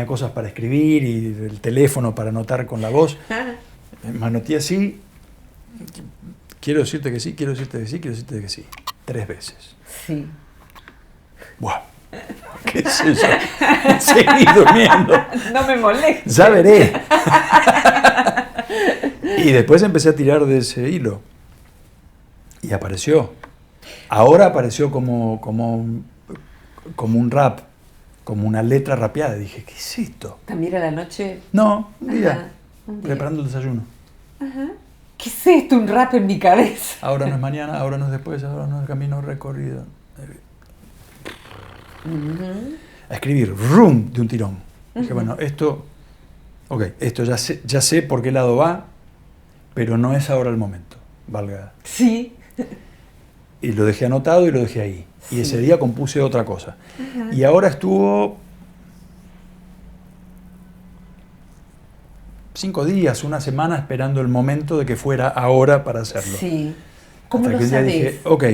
cosas para escribir y el teléfono para anotar con la voz. Me anoté así, quiero decirte que sí, quiero decirte que sí, quiero decirte que sí. 3 veces. Sí. ¡Buah! ¿Qué es eso? Seguí durmiendo. No me molestes. Ya veré. Y después empecé a tirar de ese hilo. Y apareció. Ahora apareció como un rap, como una letra rapeada. Dije, ¿qué es esto? ¿También a la noche? No, un día. Preparando el desayuno. Ajá. ¿Qué es esto? Un rap en mi cabeza. Ahora no es mañana, ahora no es después, ahora no es camino recorrido. A escribir, rum, de un tirón. Dije, bueno, esto ya sé por qué lado va, pero no es ahora el momento, valga. Sí. Y lo dejé anotado y lo dejé ahí. Sí. Y ese día compuse otra cosa. Y ahora estuvo 5 días, una semana esperando el momento de que fuera ahora para hacerlo. Sí. ¿Cómo hasta lo sabés? Dije, ok,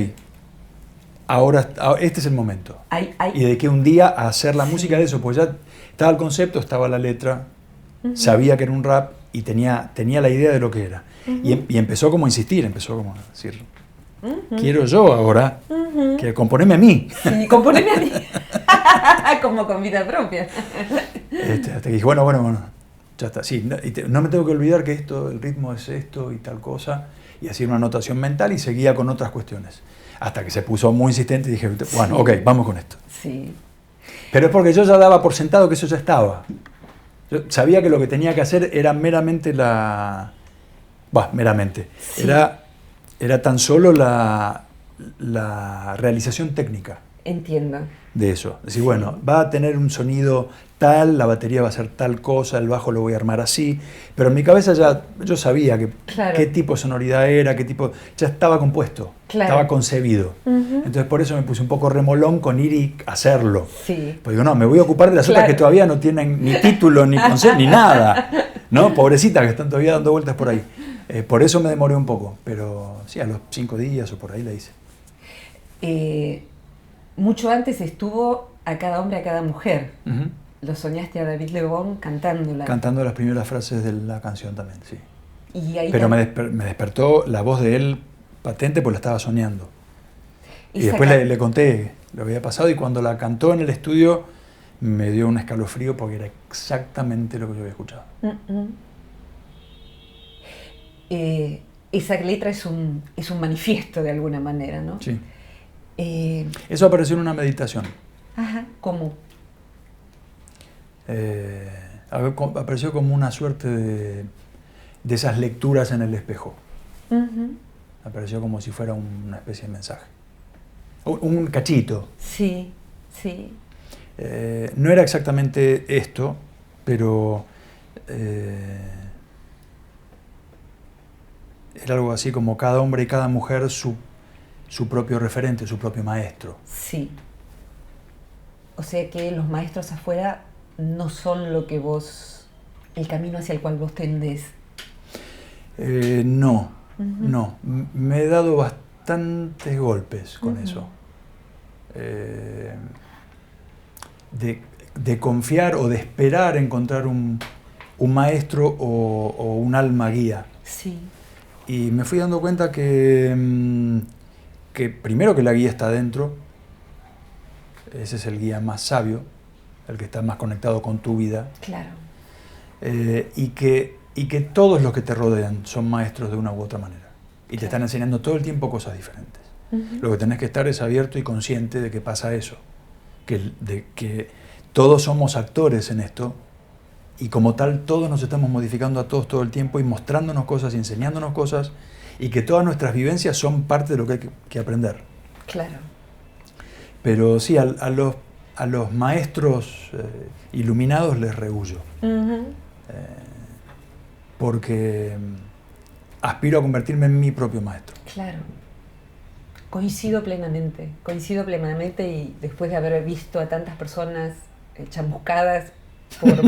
ahora este es el momento. Y dediqué un día a hacer la música de eso, pues ya estaba el concepto, estaba la letra, sabía que era un rap y tenía la idea de lo que era. Y empezó como a insistir, empezó como a decir, quiero yo ahora, que componeme a mí. Sí, componeme a mí. Como con vida propia. Hasta que dije, bueno, ya está. Sí, no me tengo que olvidar que el ritmo es esto y tal cosa. Y hacía una anotación mental y seguía con otras cuestiones. Hasta que se puso muy insistente y dije, bueno, ok, vamos con esto. Sí. Pero es porque yo ya daba por sentado que eso ya estaba. Yo sabía que lo que tenía que hacer era meramente Sí. Era tan solo la realización técnica. Entiendo. De eso. Es decir, bueno, va a tener un sonido tal, la batería va a ser tal cosa, el bajo lo voy a armar así, pero en mi cabeza yo sabía qué tipo de sonoridad era, ya estaba compuesto, estaba concebido. Entonces por eso me puse un poco remolón con ir y hacerlo. Sí. Pues digo, no, me voy a ocupar de las otras que todavía no tienen ni título, ni concepto, ni nada, ¿no? Pobrecitas que están todavía dando vueltas por ahí. Por eso me demoré un poco, pero sí, a los 5 días o por ahí la hice. Mucho antes estuvo A cada hombre, a cada mujer. Lo soñaste a David Lebón cantándola. Cantando las primeras frases de la canción también, sí. Y ahí pero me despertó la voz de él patente porque la estaba soñando. Y después le conté lo que había pasado y cuando la cantó en el estudio me dio un escalofrío porque era exactamente lo que yo había escuchado. Esa letra es un manifiesto de alguna manera, ¿no? Sí. Eso apareció en una meditación. Ajá, ¿cómo? Apareció como una suerte de esas lecturas en el espejo. Apareció como si fuera una especie de mensaje. Un cachito. Sí, sí. No era exactamente esto, pero era algo así como cada hombre y cada mujer su propio referente, su propio maestro. Sí. O sea que los maestros afuera no son lo que el camino hacia el cual vos tendés. No. Me he dado bastantes golpes con eso. De confiar o de esperar encontrar un maestro o un alma guía. Sí. Y me fui dando cuenta que primero que la guía está adentro. Ese es el guía más sabio, el que está más conectado con tu vida. Claro. Y que todos los que te rodean son maestros de una u otra manera. Y te están enseñando todo el tiempo cosas diferentes. Lo que tenés que estar es abierto y consciente de que pasa eso. De que todos somos actores en esto y como tal todos nos estamos modificando a todos todo el tiempo y mostrándonos cosas y enseñándonos cosas y que todas nuestras vivencias son parte de lo que hay que aprender. Claro. Pero sí, a los maestros iluminados les rehuyo. porque aspiro a convertirme en mi propio maestro. Claro. Coincido plenamente y después de haber visto a tantas personas chamuscadas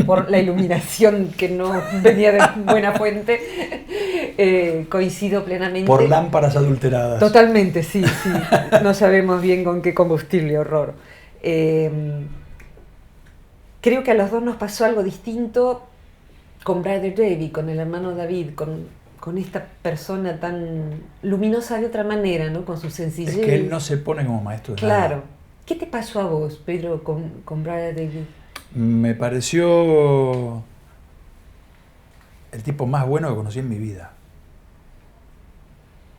por la iluminación que no venía de buena fuente, coincido plenamente. Por lámparas adulteradas. Totalmente, sí. No sabemos bien con qué combustible, horror. Creo que a los dos nos pasó algo distinto con Brother David, con el hermano David, con esta persona tan luminosa de otra manera, ¿no? Con su sencillez. Es que él no se pone como maestro de nada. Claro. ¿Qué te pasó a vos, Pedro, con Brother David? Me pareció el tipo más bueno que conocí en mi vida.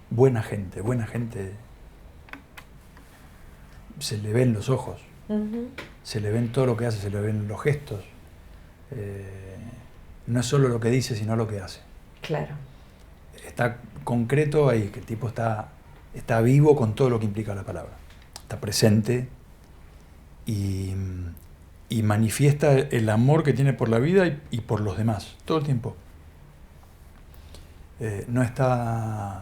Buena gente. Se le ven los ojos, se le ven todo lo que hace, se le ven los gestos. No es solo lo que dice, sino lo que hace. Claro. Está concreto ahí, que el tipo está vivo con todo lo que implica la palabra. Está presente y manifiesta el amor que tiene por la vida y por los demás, todo el tiempo. No está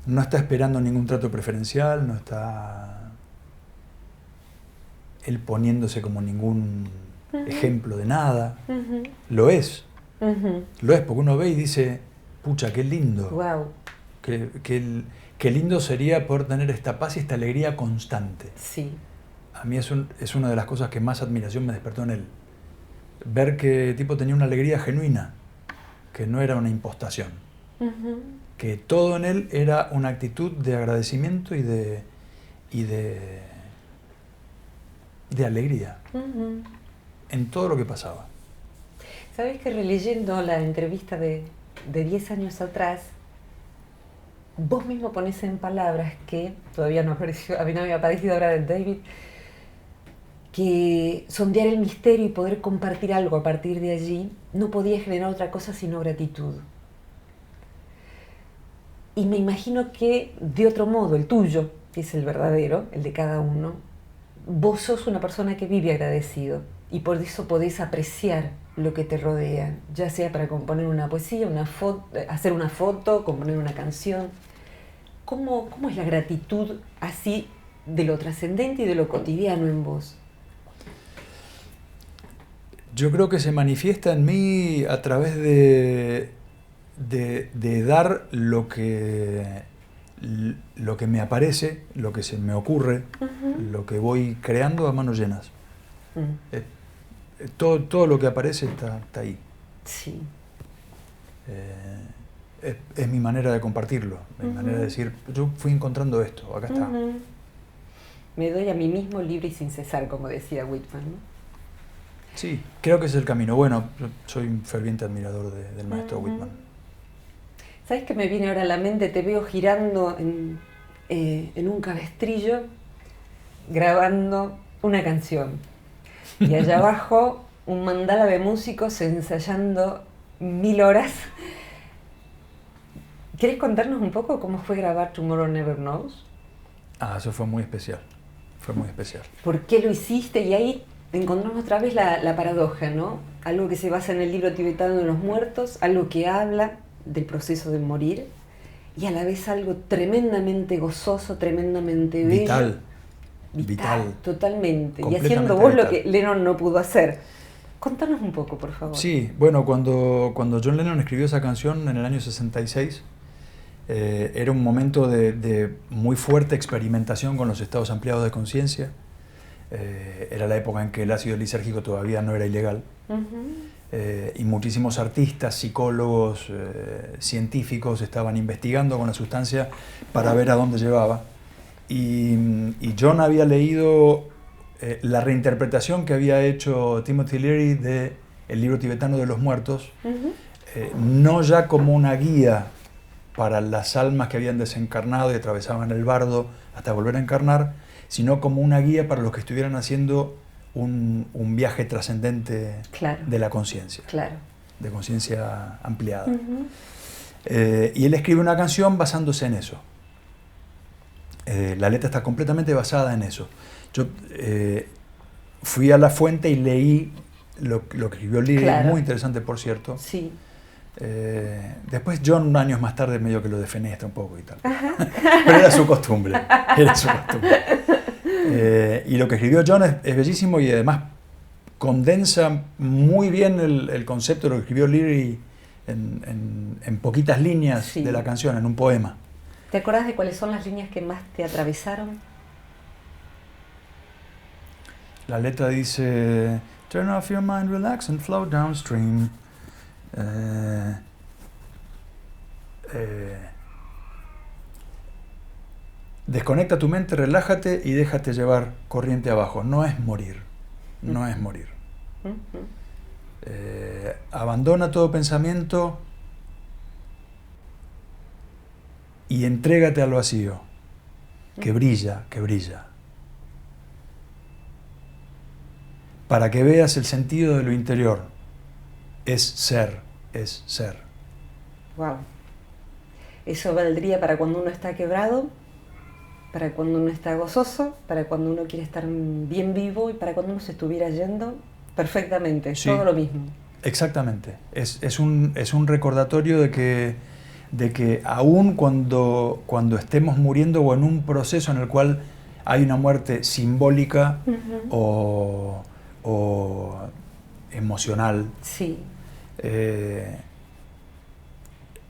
esperando ningún trato preferencial, no está él poniéndose como ningún ejemplo de nada. Lo es. Lo es, porque uno ve y dice, pucha, qué lindo. Wow. Qué lindo sería poder tener esta paz y esta alegría constante. Sí. A mí es una de las cosas que más admiración me despertó en él. Ver que el tipo tenía una alegría genuina, que no era una impostación. Que todo en él era una actitud de agradecimiento y de alegría. En todo lo que pasaba. ¿Sabes que releyendo la entrevista de 10 años atrás, vos mismo pones en palabras que todavía no había aparecido ahora de David, que sondear el misterio y poder compartir algo a partir de allí no podía generar otra cosa sino gratitud? Y me imagino que de otro modo, el tuyo, que es el verdadero, el de cada uno, vos sos una persona que vive agradecido y por eso podés apreciar lo que te rodea, ya sea para componer una poesía, hacer una foto, componer una canción. ¿Cómo es la gratitud así de lo trascendente y de lo cotidiano en vos? Yo creo que se manifiesta en mí a través de dar lo que me aparece, lo que se me ocurre, lo que voy creando a manos llenas. Todo lo que aparece está ahí. Sí. Es mi manera de compartirlo, mi manera de decir, yo fui encontrando esto, acá está. Me doy a mí mismo libre y sin cesar, como decía Whitman, ¿no? Sí, creo que es el camino. Bueno, yo soy un ferviente admirador del maestro Whitman. ¿Sabes qué me viene ahora a la mente? Te veo girando en un cabestrillo, grabando una canción. Y allá abajo, un mandala de músicos ensayando 1000 horas. ¿Querés contarnos un poco cómo fue grabar Tomorrow Never Knows? Eso fue muy especial. Fue muy especial. ¿Por qué lo hiciste? Y ahí encontramos otra vez la paradoja, ¿no? Algo que se basa en el libro tibetano de los muertos, algo que habla del proceso de morir, y a la vez algo tremendamente gozoso, tremendamente bello. Vital. Totalmente. Y haciendo vos lo que Lennon no pudo hacer. Contanos un poco, por favor. Sí, bueno, cuando John Lennon escribió esa canción en el año 66, era un momento de muy fuerte experimentación con los estados ampliados de conciencia. Era la época en que el ácido lisérgico todavía no era ilegal. Y muchísimos artistas, psicólogos, científicos estaban investigando con la sustancia para ver a dónde llevaba. Y John había leído la reinterpretación que había hecho Timothy Leary de el libro tibetano de los muertos, no ya como una guía para las almas que habían desencarnado y atravesaban el bardo hasta volver a encarnar, sino como una guía para los que estuvieran haciendo un viaje trascendente de la conciencia, de conciencia ampliada. Y él escribe una canción basándose en eso. La letra está completamente basada en eso. Yo fui a la fuente y leí lo que escribió Leary, muy interesante por cierto. Sí. Después John, años más tarde, medio que lo defenestra un poco y tal. Pero era su costumbre. Era su costumbre. Y lo que escribió John es bellísimo y además condensa muy bien el concepto de lo que escribió Leary en poquitas líneas de la canción, en un poema. ¿Te acuerdas de cuáles son las líneas que más te atravesaron? La letra dice: Turn off your mind, relax and flow downstream. Desconecta tu mente, relájate y déjate llevar corriente abajo. No es morir, no es morir. Abandona todo pensamiento y entrégate al vacío, que brilla, que brilla. Para que veas el sentido de lo interior. Es ser, es ser. Wow. Eso valdría para cuando uno está quebrado, para cuando uno está gozoso, para cuando uno quiere estar bien vivo y para cuando uno se estuviera yendo perfectamente, sí, todo lo mismo. Exactamente. Es un recordatorio de que aún cuando estemos muriendo o en un proceso en el cual hay una muerte simbólica o emocional, sí,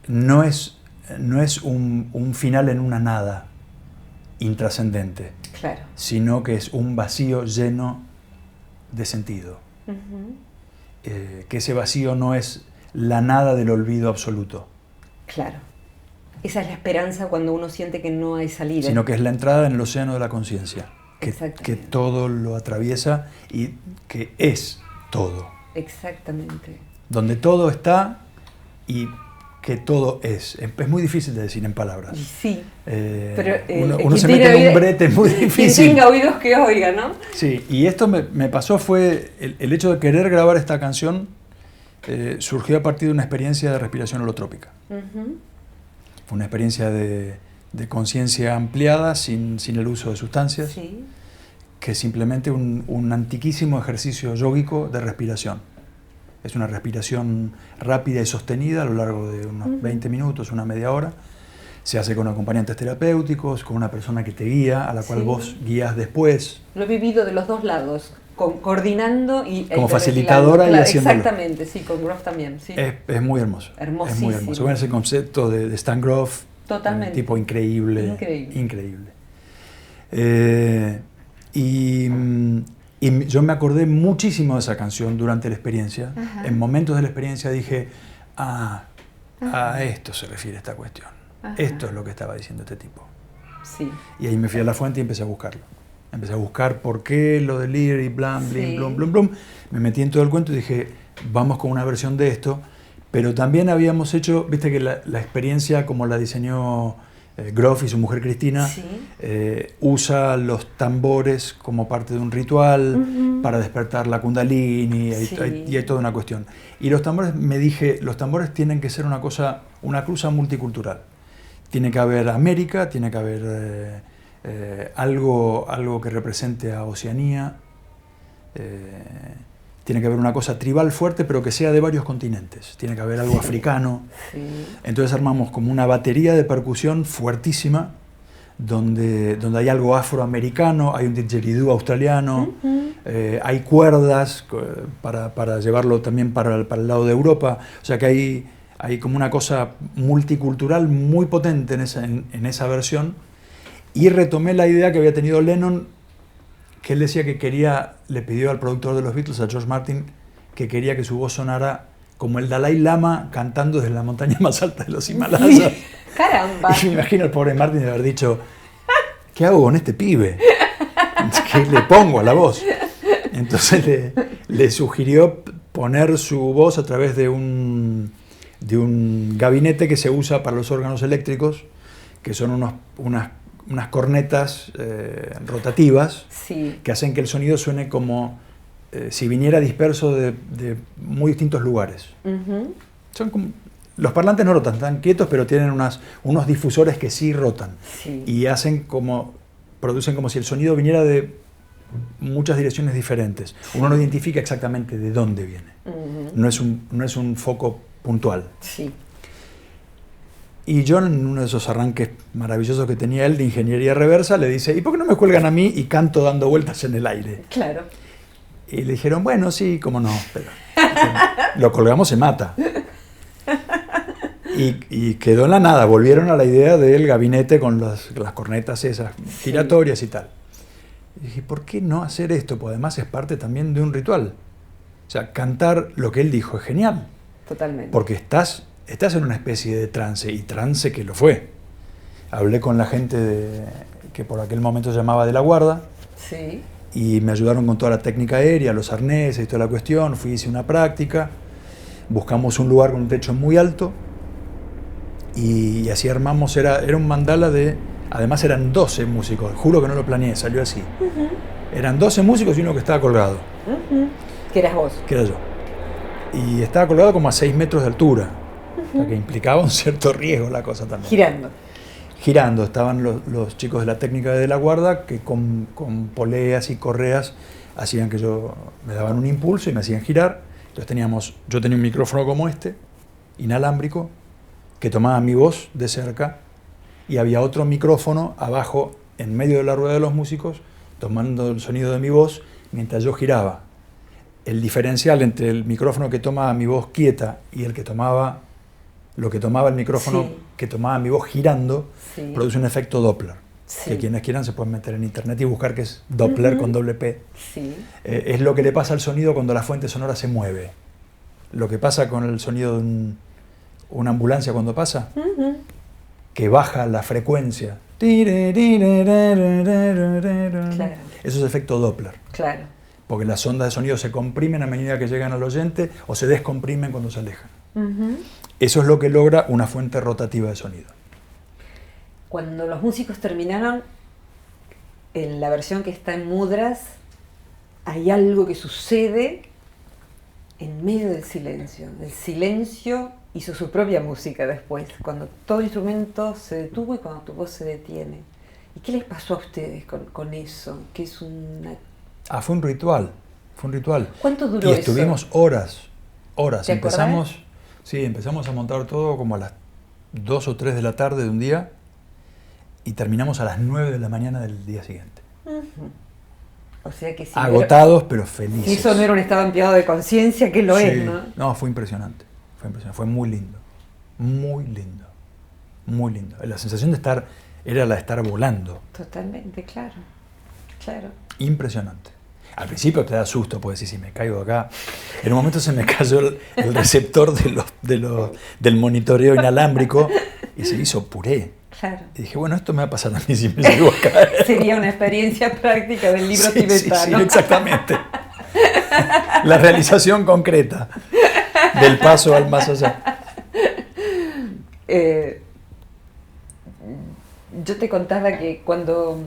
no es un final en una nada intrascendente, claro, sino que es un vacío lleno de sentido. Que ese vacío no es la nada del olvido absoluto. Claro. Esa es la esperanza cuando uno siente que no hay salida. Sino que es la entrada en el océano de la conciencia, que todo lo atraviesa y que es todo. Exactamente. Donde todo está y que todo es. Es muy difícil de decir en palabras. Sí. Pero uno se mete en un brete muy difícil. Quien tenga oídos que oiga, ¿no? Sí, y esto me pasó fue el hecho de querer grabar esta canción surgió a partir de una experiencia de respiración holotrópica. Fue una experiencia de conciencia ampliada sin el uso de sustancias, sí, que es simplemente un antiquísimo ejercicio yógico de respiración. Es una respiración rápida y sostenida a lo largo de unos 20 minutos, una media hora. Se hace con acompañantes terapéuticos, con una persona que te guía, a la cual vos guías después. Lo he vivido de los dos lados, coordinando y... Como facilitadora y haciéndolo. Exactamente, sí, con Grof también. Sí. Es muy hermoso. Hermosísimo. Es muy hermoso. Bueno, ese concepto de Stan Grof, totalmente, un tipo increíble. Increíble. Y yo me acordé muchísimo de esa canción durante la experiencia. En momentos de la experiencia dije, a esto se refiere esta cuestión. Esto es lo que estaba diciendo este tipo. Sí. Y ahí me fui a la fuente y empecé a buscarlo. Empecé a buscar por qué lo de Leary, blam, blim, blum, blum, blum. Me metí en todo el cuento y dije, vamos con una versión de esto. Pero también habíamos hecho, viste que la experiencia como la diseñó Grof y su mujer Cristina, usa los tambores como parte de un ritual para despertar la kundalini, y hay toda una cuestión. Y los tambores, me dije, los tambores tienen que ser una cruza multicultural. Tiene que haber América, tiene que haber algo que represente a Oceanía, tiene que haber una cosa tribal fuerte, pero que sea de varios continentes. Tiene que haber algo africano. Sí. Entonces armamos como una batería de percusión fuertísima, donde hay algo afroamericano, hay un didgeridoo australiano, hay cuerdas para llevarlo también para el lado de Europa. O sea que hay como una cosa multicultural muy potente en esa versión. Y retomé la idea que había tenido Lennon, que él decía que le pidió al productor de los Beatles, a George Martin, que quería que su voz sonara como el Dalai Lama cantando desde la montaña más alta de los Himalayas. Sí. ¡Caramba! Y me imagino al pobre Martin de haber dicho, ¿qué hago con este pibe? ¿Qué le pongo a la voz? Entonces le sugirió poner su voz a través de un gabinete que se usa para los órganos eléctricos, que son unas cornetas rotativas, que hacen que el sonido suene como si viniera disperso de muy distintos lugares. Son como, los parlantes no rotan, están quietos, pero tienen unos difusores que sí rotan. Y producen como si el sonido viniera de muchas direcciones diferentes. Uno no identifica exactamente de dónde viene. No es un foco puntual. Sí. Y yo, en uno de esos arranques maravillosos que tenía él de ingeniería reversa, le dice, ¿y por qué no me cuelgan a mí y canto dando vueltas en el aire? Claro. Y le dijeron, bueno, sí, cómo no, pero lo colgamos, se mata. Y quedó en la nada, volvieron a la idea del gabinete con las cornetas esas giratorias y tal. Y dije, ¿por qué no hacer esto? Pues además es parte también de un ritual. O sea, cantar lo que él dijo es genial. Totalmente. Porque estás en una especie de trance, y trance que lo fue. Hablé con la gente que por aquel momento se llamaba de la guarda. Sí. Y me ayudaron con toda la técnica aérea, los arneses y toda la cuestión. Hice una práctica. Buscamos un lugar con un techo muy alto. Y así armamos, era un mandala de... Además eran 12 músicos, juro que no lo planeé, salió así. Eran 12 músicos y uno que estaba colgado. Que eras vos. Que era yo. Y estaba colgado como a 6 metros de altura, o sea, que implicaba un cierto riesgo la cosa también. Girando, estaban los chicos de la técnica de la guarda que con poleas y correas hacían que me daban un impulso y me hacían girar. Entonces yo tenía un micrófono como este, inalámbrico, que tomaba mi voz de cerca, y había otro micrófono abajo, en medio de la rueda de los músicos, tomando el sonido de mi voz mientras yo giraba. El diferencial entre el micrófono que tomaba mi voz quieta y lo que tomaba el micrófono que tomaba mi voz girando, produce un efecto Doppler. Que quienes quieran se pueden meter en internet y buscar que es Doppler con doble P. Es lo que le pasa al sonido cuando la fuente sonora se mueve. Lo que pasa con el sonido de una ambulancia cuando pasa, que baja la frecuencia. Claro. Eso es efecto Doppler. Claro. Porque las ondas de sonido se comprimen a medida que llegan al oyente o se descomprimen cuando se alejan. Eso es lo que logra una fuente rotativa de sonido. Cuando los músicos terminaron, en la versión que está en Mudras, hay algo que sucede en medio del silencio. El silencio hizo su propia música después, cuando todo instrumento se detuvo y cuando tu voz se detiene. ¿Y qué les pasó a ustedes con eso? Que es una... Fue un ritual. ¿Cuánto duró eso? Y estuvimos horas. ¿Te empezamos a montar todo como a las 2 o 3 de la tarde de un día y terminamos a las 9 de la mañana del día siguiente. O sea que agotados, pero felices. Si eso no era un estado ampliado de conciencia, que lo es, ¿no? No, fue impresionante. Fue muy lindo. Muy lindo. Muy lindo. La sensación de estar era la de estar volando. Totalmente, claro. Impresionante. Al principio te da susto, puedes decir, si me caigo acá. En un momento se me cayó el receptor del monitoreo inalámbrico y se hizo puré. Claro. Y dije, bueno, esto me va a pasar a mí si me llego a caer. Sería una experiencia práctica del libro tibetano. Sí, exactamente. La realización concreta del paso al más allá. Yo te contaba que cuando...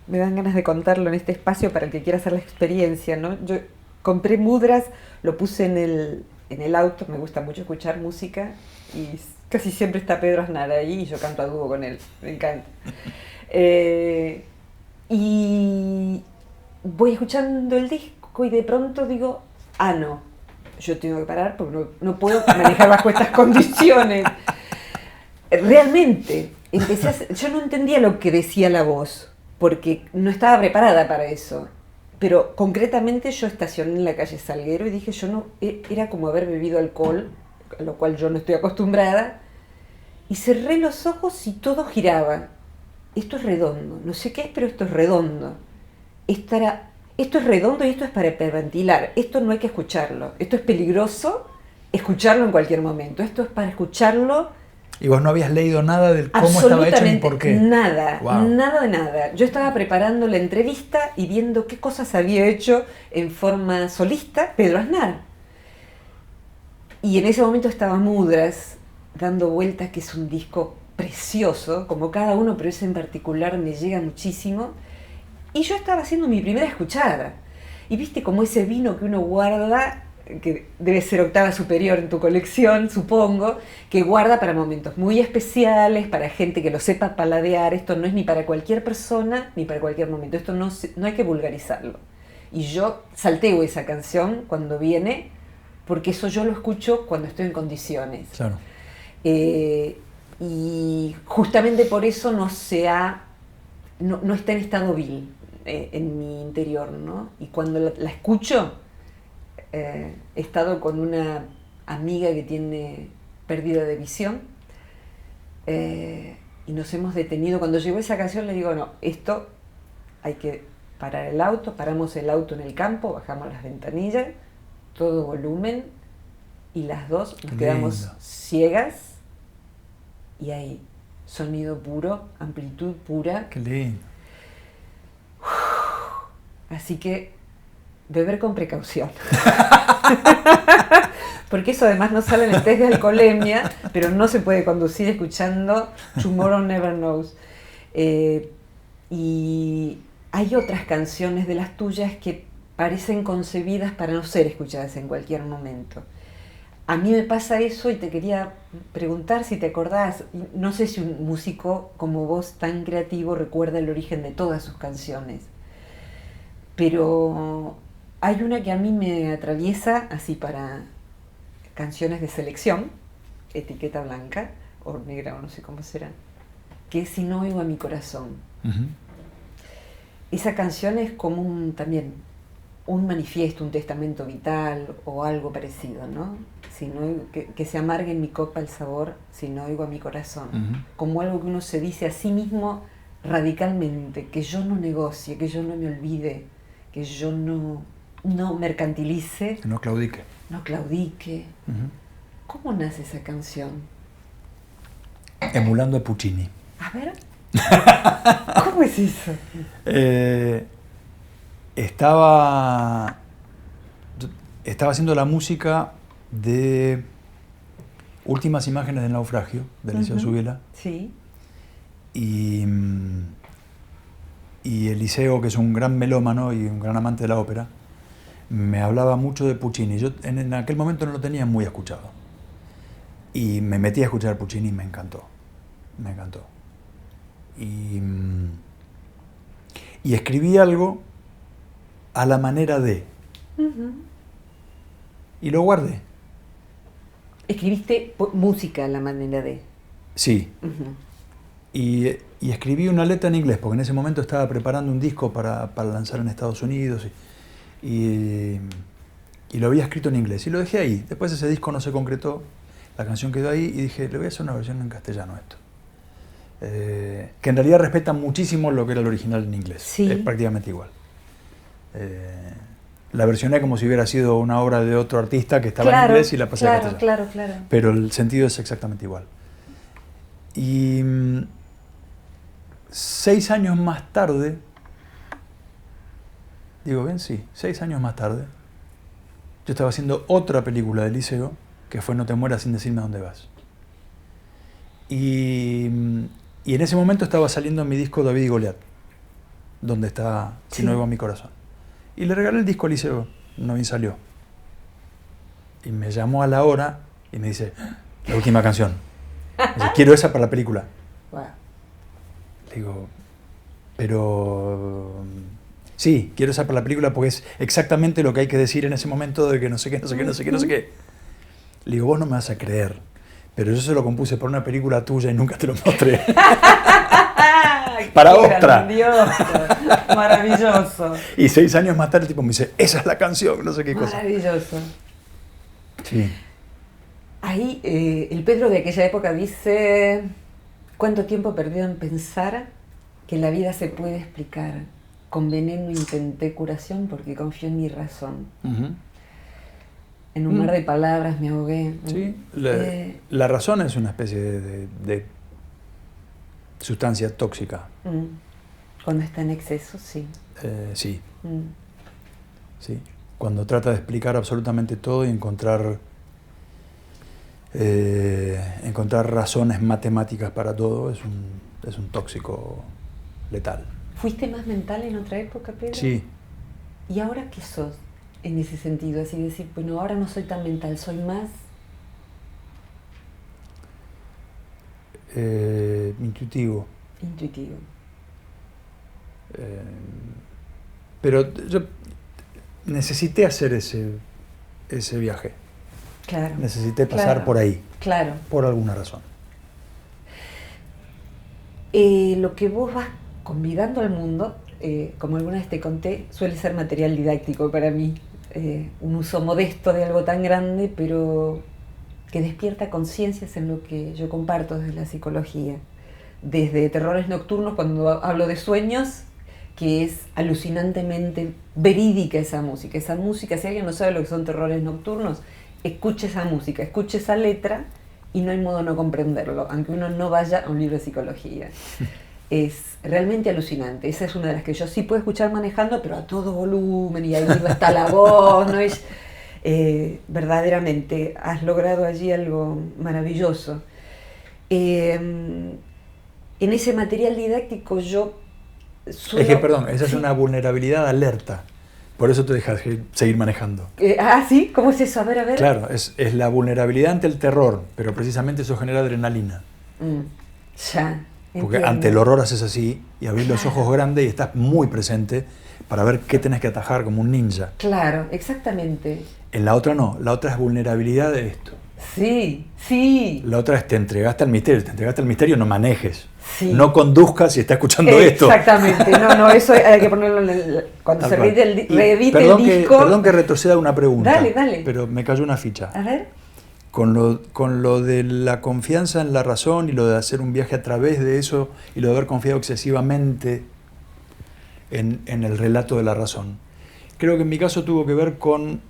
Me dan ganas de contarlo en este espacio para el que quiera hacer la experiencia, ¿no? Yo compré Mudras, lo puse en el auto, me gusta mucho escuchar música y casi siempre está Pedro Aznar ahí y yo canto a dúo con él, me encanta. Y voy escuchando el disco y de pronto digo, no, yo tengo que parar porque no puedo manejar bajo estas condiciones. Realmente, yo no entendía lo que decía la voz, porque no estaba preparada para eso. Pero concretamente yo estacioné en la calle Salguero y dije, era como haber bebido alcohol, a lo cual yo no estoy acostumbrada, y cerré los ojos y todo giraba. Esto es redondo, no sé qué es, pero esto es redondo. Esto es redondo y esto es para hiperventilar, esto no hay que escucharlo, esto es peligroso escucharlo en cualquier momento, esto es para escucharlo. ¿Y vos no habías leído nada de cómo estaba hecho ni por qué? Nada, wow. Nada de nada. Yo estaba preparando la entrevista y viendo qué cosas había hecho en forma solista Pedro Aznar. Y en ese momento estaba Mudras dando vueltas, que es un disco precioso, como cada uno, pero ese en particular me llega muchísimo. Y yo estaba haciendo mi primera escuchada. Y viste como ese vino que uno guarda, que debe ser octava superior en tu colección, supongo, que guarda para momentos muy especiales, para gente que lo sepa paladear. Esto no es ni para cualquier persona, ni para cualquier momento. Esto no hay que vulgarizarlo. Y yo salteo esa canción cuando viene, porque eso yo lo escucho cuando estoy en condiciones. Claro. Y justamente por eso no está en estado vil en mi interior, ¿no? Y cuando la escucho, he estado con una amiga que tiene pérdida de visión, y nos hemos detenido. Cuando llegó esa canción le digo, no, esto hay que parar el auto, paramos el auto en el campo, bajamos las ventanillas, todo volumen, y las dos nos quedamos ciegas, y ahí, sonido puro, amplitud pura. Qué lindo. Así que, beber con precaución. Porque eso además no sale en el test de alcoholemia, pero no se puede conducir escuchando Tomorrow Never Knows. Y hay otras canciones de las tuyas que parecen concebidas para no ser escuchadas en cualquier momento. A mí me pasa eso y te quería preguntar si te acordás, no sé si un músico como vos tan creativo recuerda el origen de todas sus canciones, pero hay una que a mí me atraviesa así para canciones de selección, etiqueta blanca o negra o no sé cómo será, que es Si no oigo a mi corazón. Uh-huh. Esa canción es como también un manifiesto, un testamento vital o algo parecido, ¿no? Si no oigo, que se amargue en mi copa el sabor si no oigo a mi corazón. Uh-huh. Como algo que uno se dice a sí mismo radicalmente, que yo no negocie, que yo no me olvide, que yo no mercantilice. Que no claudique. No claudique. Uh-huh. ¿Cómo nace esa canción? Emulando a Puccini. A ver. ¿Cómo es eso? Estaba haciendo la música de Últimas imágenes del naufragio, de Eliseo Subiela. Sí. Y Eliseo, que es un gran melómano y un gran amante de la ópera, me hablaba mucho de Puccini. Yo en aquel momento no lo tenía muy escuchado. Y me metí a escuchar Puccini y me encantó. Me encantó. Y escribí algo a la manera de. Uh-huh. Y lo guardé. ¿Escribiste música a la manera de? Sí. Uh-huh. Y escribí una letra en inglés, porque en ese momento estaba preparando un disco para lanzar en Estados Unidos. Y lo había escrito en inglés. Y lo dejé ahí. Después ese disco no se concretó. La canción quedó ahí y dije, le voy a hacer una versión en castellano a esto. Que en realidad respeta muchísimo lo que era el original en inglés. Sí. Es prácticamente igual. La versioné como si hubiera sido una obra de otro artista que estaba en inglés y la pasé a castellano. Claro. Pero el sentido es exactamente igual. Y 6 años más tarde, digo bien, sí, 6 años más tarde, yo estaba haciendo otra película de Eliseo, que fue No te mueras sin decirme a dónde vas. Y en ese momento estaba saliendo mi disco David y Goliat, donde está Si no oigo a mi corazón. Y le regalé el disco a Eliseo, no bien salió. Y me llamó a la hora y me dice, la última canción. Me dice, quiero esa para la película. Wow. Le digo, pero sí, quiero esa para la película porque es exactamente lo que hay que decir en ese momento de que no sé qué. Le digo, vos no me vas a creer, pero yo se lo compuse para una película tuya y nunca te lo mostré. Para otra. Maravilloso. Y 6 años más tarde el tipo me dice, esa es la canción, no sé qué cosa. Maravilloso. Sí. Ahí el Pedro de aquella época dice, ¿cuánto tiempo perdido en pensar que la vida se puede explicar? Con veneno intenté curación porque confío en mi razón. Uh-huh. En un mar de palabras me ahogué. Sí, la razón es una especie de sustancia tóxica. Cuando está en exceso, sí. Sí. Sí. Cuando trata de explicar absolutamente todo y encontrar razones matemáticas para todo, es un tóxico letal. ¿Fuiste más mental en otra época, Pedro? Sí. ¿Y ahora qué sos en ese sentido? Así decir, bueno, ahora no soy tan mental, soy más... Intuitivo. Intuitivo. Pero yo necesité hacer ese viaje. Claro. Necesité pasar por ahí. Claro. Por alguna razón. Lo que vos vas convidando al mundo, como alguna vez te conté, suele ser material didáctico para mí. Un uso modesto de algo tan grande, pero que despierta conciencias en lo que yo comparto desde la psicología. Desde terrores nocturnos, cuando hablo de sueños, que es alucinantemente verídica esa música. Esa música, si alguien no sabe lo que son terrores nocturnos, escuche esa música, escuche esa letra y no hay modo de no comprenderlo, aunque uno no vaya a un libro de psicología. Es realmente alucinante. Esa es una de las que yo sí puedo escuchar manejando, pero a todo volumen, y ahí está la voz, ¿no? Es, verdaderamente has logrado allí algo maravilloso. En ese material didáctico yo suelo... Es que, perdón, esa es una vulnerabilidad alerta. Por eso te dejas seguir manejando. ¿Sí? ¿Cómo es eso? A ver. Claro, es la vulnerabilidad ante el terror, pero precisamente eso genera adrenalina. Ya. Porque entiendo. ante el horror haces así y abrís los ojos grandes y estás muy presente para ver qué tenés que atajar como un ninja. Claro, exactamente. En la otra no, la otra es vulnerabilidad de esto. Sí, sí. La otra es te entregaste al misterio, no manejes. Sí. No conduzcas si está escuchando esto. Exactamente, no, eso hay que ponerlo cuando se reedite el disco. Perdón que retroceda una pregunta. Dale. Pero me cayó una ficha. A ver. Con lo de la confianza en la razón y lo de hacer un viaje a través de eso y lo de haber confiado excesivamente en el relato de la razón. Creo que en mi caso tuvo que ver con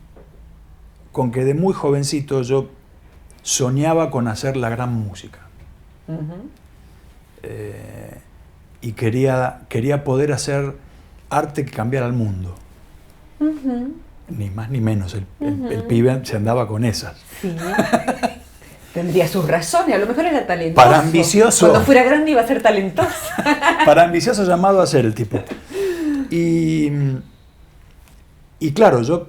que de muy jovencito yo soñaba con hacer la gran música. Uh-huh. Y quería poder hacer arte que cambiara el mundo. Uh-huh. Ni más ni menos, el pibe se andaba con esas. Sí. Tendría sus razones, a lo mejor era talentoso. Para ambicioso. Cuando fuera grande iba a ser talentoso. Para ambicioso llamado a ser el tipo. Y claro, yo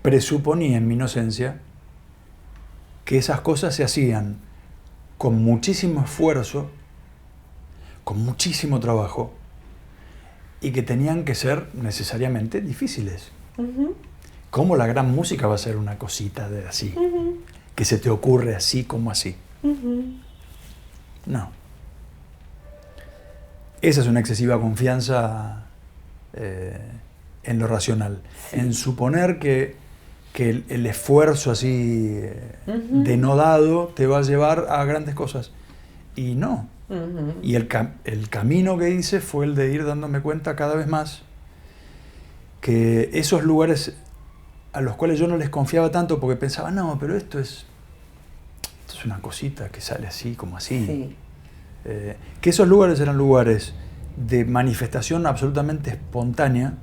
presuponía en mi inocencia que esas cosas se hacían con muchísimo esfuerzo, con muchísimo trabajo, y que tenían que ser necesariamente difíciles. Uh-huh. ¿Cómo la gran música va a ser una cosita de así? Uh-huh. Que se te ocurre así como así. Uh-huh. No. Esa es una excesiva confianza en lo racional. Sí. En suponer que el esfuerzo así uh-huh. denodado te va a llevar a grandes cosas. Y no. Uh-huh. Y el camino que hice fue el de ir dándome cuenta cada vez más que esos lugares a los cuales yo no les confiaba tanto porque pensaba, no, pero esto es una cosita que sale así, como así. Sí. Que esos lugares eran lugares de manifestación absolutamente espontánea,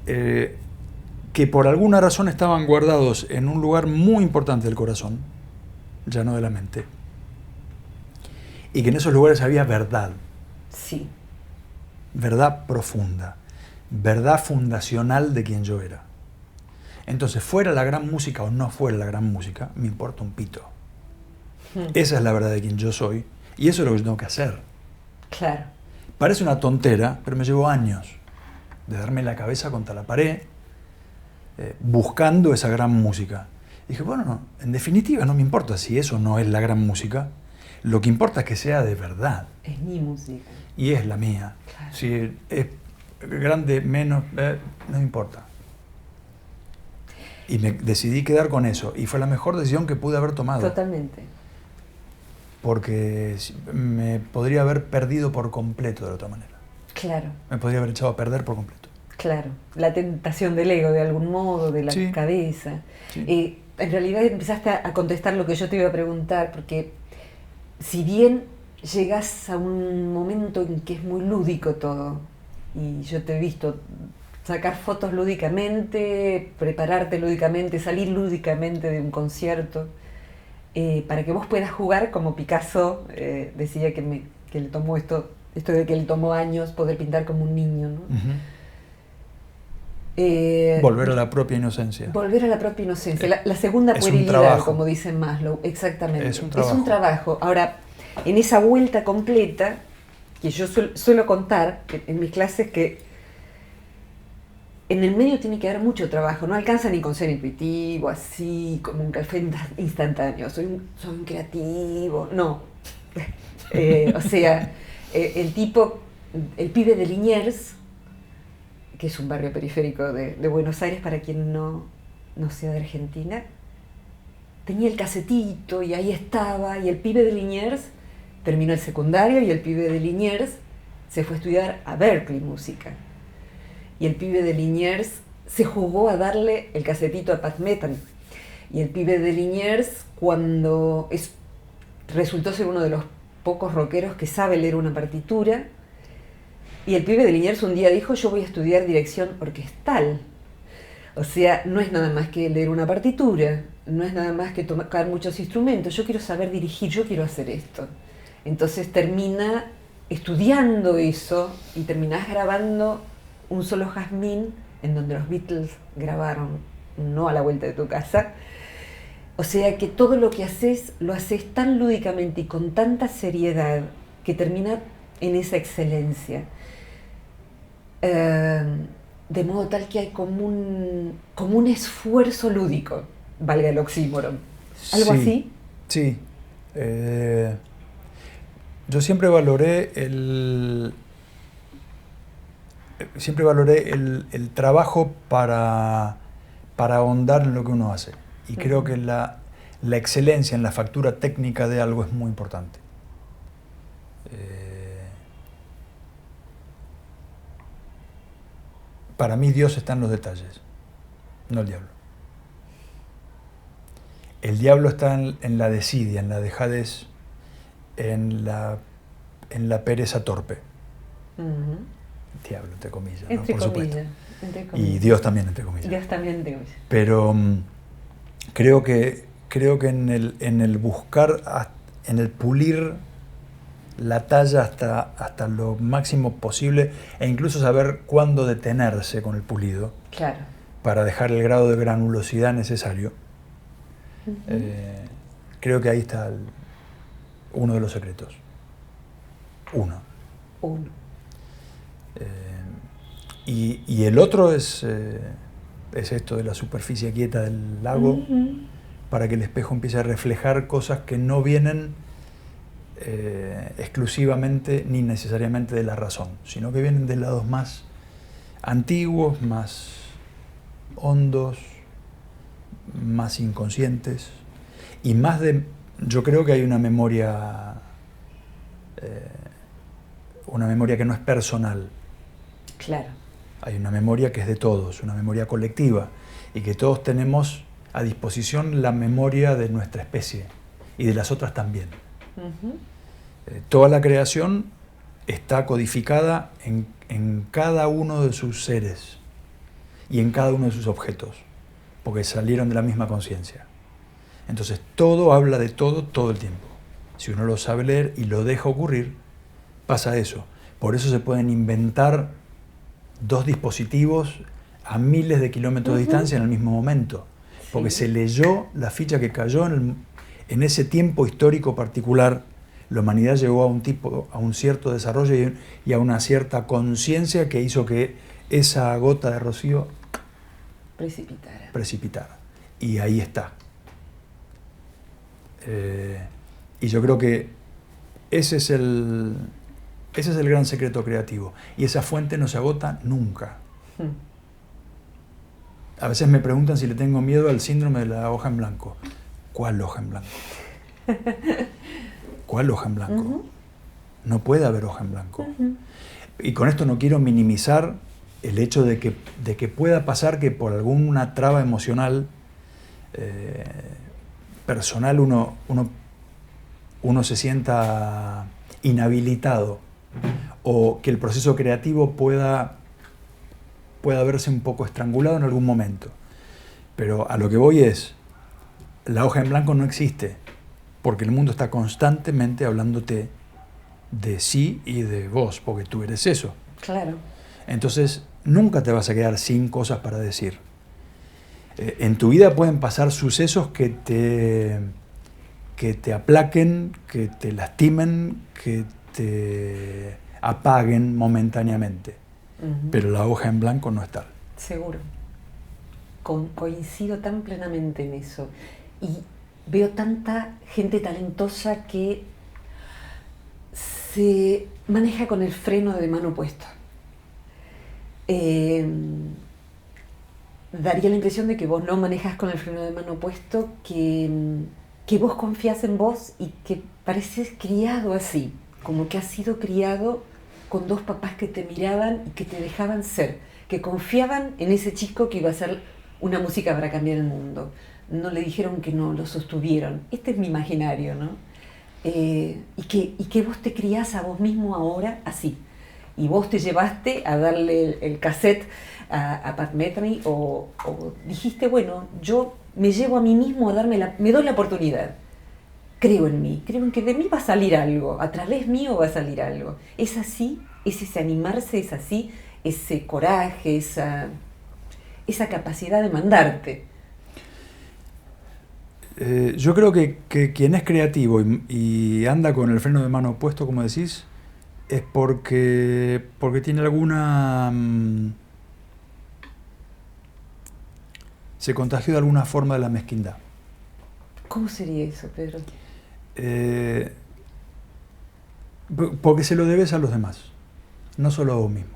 que por alguna razón estaban guardados en un lugar muy importante del corazón, ya no de la mente, y que en esos lugares había verdad. Sí. Verdad profunda, verdad fundacional de quien yo era. Entonces, fuera la gran música o no fuera la gran música, me importa un pito. Esa es la verdad de quien yo soy, y eso es lo que yo tengo que hacer. Claro. Parece una tontera, pero me llevó años de darme la cabeza contra la pared, buscando esa gran música. Y dije, bueno, no, en definitiva no me importa si eso no es la gran música, lo que importa es que sea de verdad. Es mi música. Y es la mía. Claro. Si es grande, menos, no importa. Y me decidí quedar con eso, y fue la mejor decisión que pude haber tomado. Totalmente. Porque me podría haber perdido por completo de la otra manera. Claro. Me podría haber echado a perder por completo. Claro, la tentación del ego de algún modo, de la sí. cabeza. Sí. En realidad empezaste a contestar lo que yo te iba a preguntar, porque si bien llegas a un momento en que es muy lúdico todo, y yo te he visto sacar fotos lúdicamente, prepararte lúdicamente, salir lúdicamente de un concierto, para que vos puedas jugar como Picasso decía que le tomó esto de que le tomó años poder pintar como un niño, ¿no? Uh-huh. Volver a la propia inocencia. Volver a la propia inocencia, la segunda puerilidad, como dice Maslow, exactamente. Es un trabajo. Es un trabajo. Ahora, en esa vuelta completa, que yo suelo contar en mis clases, que en el medio tiene que haber mucho trabajo, no alcanza ni con ser intuitivo, así como un café instantáneo, soy un creativo, no. O sea, el pibe de Liniers, que es un barrio periférico de Buenos Aires para quien no sea de Argentina, tenía el casetito y ahí estaba, y el pibe de Liniers terminó el secundario y el pibe de Liniers se fue a estudiar a Berkeley música. Y el pibe de Liniers se jugó a darle el casetito a Pat Metheny. Y el pibe de Liniers, resultó ser uno de los pocos rockeros que sabe leer una partitura, y el pibe de Liniers un día dijo: yo voy a estudiar dirección orquestal. O sea, no es nada más que leer una partitura, no es nada más que tocar muchos instrumentos, yo quiero saber dirigir, yo quiero hacer esto. Entonces termina estudiando eso y terminás grabando un solo jazmín en donde los Beatles grabaron No a la vuelta de tu casa. O sea que todo lo que haces, lo haces tan lúdicamente y con tanta seriedad que termina en esa excelencia. De modo tal que hay como un esfuerzo lúdico, valga el oxímoron. ¿Algo así? Sí. Yo siempre valoré el trabajo para ahondar en lo que uno hace. Y creo que la excelencia en la factura técnica de algo es muy importante. Para mí Dios está en los detalles, no el diablo. El diablo está en la desidia, en la dejadez, en la pereza torpe. Diablo, entre comillas, ¿no? Por supuesto. Entre comillas. Y Dios también, entre comillas. Dios también, entre comillas. Pero creo que en el buscar, en el pulir la talla hasta lo máximo posible, e incluso saber cuándo detenerse con el pulido, claro, para dejar el grado de granulosidad necesario. Creo que ahí está uno de los secretos. Uno. Y el otro es esto de la superficie quieta del lago, para que el espejo empiece a reflejar cosas que no vienen exclusivamente ni necesariamente de la razón, sino que vienen de lados más antiguos, más hondos, más inconscientes, y más de... Yo creo que hay una memoria que no es personal. Claro. Hay una memoria que es de todos, una memoria colectiva, y que todos tenemos a disposición la memoria de nuestra especie y de las otras también. Toda la creación está codificada en cada uno de sus seres y en cada uno de sus objetos, porque salieron de la misma conciencia. Entonces todo habla de todo el tiempo. Si uno lo sabe leer y lo deja ocurrir, pasa eso. Por eso se pueden inventar dos dispositivos a miles de kilómetros de distancia en el mismo momento, porque se leyó la ficha que cayó en ese tiempo histórico particular. La humanidad llegó a un cierto desarrollo y a una cierta conciencia que hizo que esa gota de rocío precipitara. Y ahí está. Y yo creo que ese es el gran secreto creativo. Y esa fuente no se agota nunca. A veces me preguntan si le tengo miedo al síndrome de la hoja en blanco. ¿Cuál hoja en blanco? ¿Cuál hoja en blanco? No puede haber hoja en blanco. Y con esto no quiero minimizar el hecho de que pueda pasar que por alguna traba emocional personal uno se sienta inhabilitado, o que el proceso creativo pueda verse un poco estrangulado en algún momento. Pero a lo que voy es, la hoja en blanco no existe, porque el mundo está constantemente hablándote de sí y de vos, porque tú eres eso. Claro. Entonces, nunca te vas a quedar sin cosas para decir. En tu vida pueden pasar sucesos que te aplaquen, que te lastimen, que te apaguen momentáneamente. Pero la hoja en blanco no es tal. Seguro. Coincido tan plenamente en eso. Y veo tanta gente talentosa que se maneja con el freno de mano puesto. Daría la impresión de que vos no manejas con el freno de mano puesto, que vos confías en vos y que pareces criado así, como que has sido criado con dos papás que te miraban y que te dejaban ser, que confiaban en ese chico que iba a hacer una música para cambiar el mundo. No le dijeron que no, lo sostuvieron. Este es mi imaginario, ¿no? Y que vos te criás a vos mismo ahora así. Y vos te llevaste a darle el cassette a Pat Metheny o dijiste, bueno, yo me llevo a mí mismo a me doy la oportunidad. Creo en mí, creo en que de mí va a salir algo, a través mío va a salir algo. Es así, es ese animarse, es así, ese coraje, esa capacidad de mandarte. Yo creo que quien es creativo y anda con el freno de mano puesto, como decís, es porque tiene alguna... se contagió de alguna forma de la mezquindad. ¿Cómo sería eso, Pedro? Porque se lo debes a los demás, no solo a vos mismo.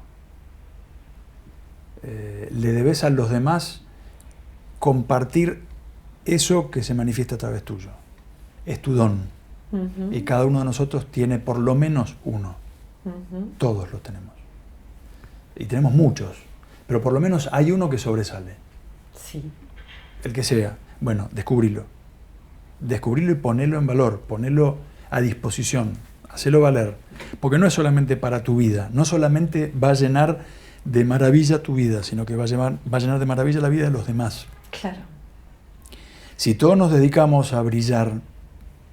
Le debes a los demás compartir eso que se manifiesta a través tuyo. Es tu don. Uh-huh. Y cada uno de nosotros tiene por lo menos uno. Uh-huh. Todos lo tenemos. Y tenemos muchos, pero por lo menos hay uno que sobresale. Sí. El que sea. Bueno, descubrilo. Descubrirlo y ponerlo en valor, ponerlo a disposición, hacerlo valer. Porque no es solamente para tu vida, no solamente va a llenar de maravilla tu vida, sino que va a llenar de maravilla la vida de los demás. Claro. Si todos nos dedicamos a brillar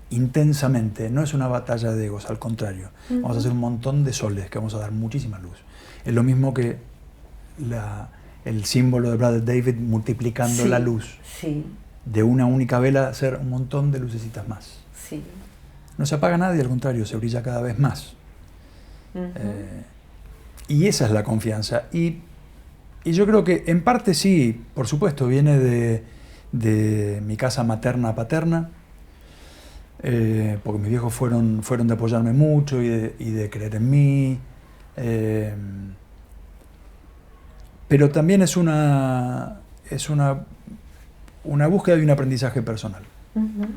intensamente, no es una batalla de egos, al contrario. Uh-huh. Vamos a hacer un montón de soles que vamos a dar muchísima luz. Es lo mismo que el símbolo de Brother David multiplicando sí, la luz. Sí. De una única vela hacer un montón de lucecitas más. Sí. No se apaga nadie, al contrario, se brilla cada vez más. Uh-huh. Y esa es la confianza. Y yo creo que en parte sí, por supuesto, viene de mi casa materna-paterna, porque mis viejos fueron de apoyarme mucho y de creer en mí. Pero también es una búsqueda de un aprendizaje personal. Uh-huh.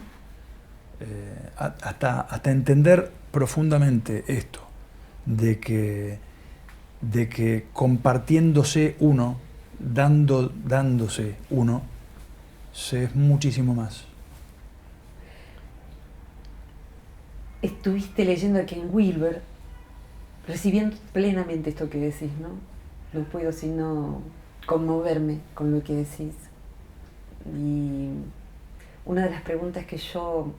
Hasta entender profundamente esto, de que compartiéndose uno, dándose uno, se es muchísimo más. Estuviste leyendo a Ken Wilber, recibiendo plenamente esto que decís, ¿no? No puedo sino conmoverme con lo que decís. Y una de las preguntas que yo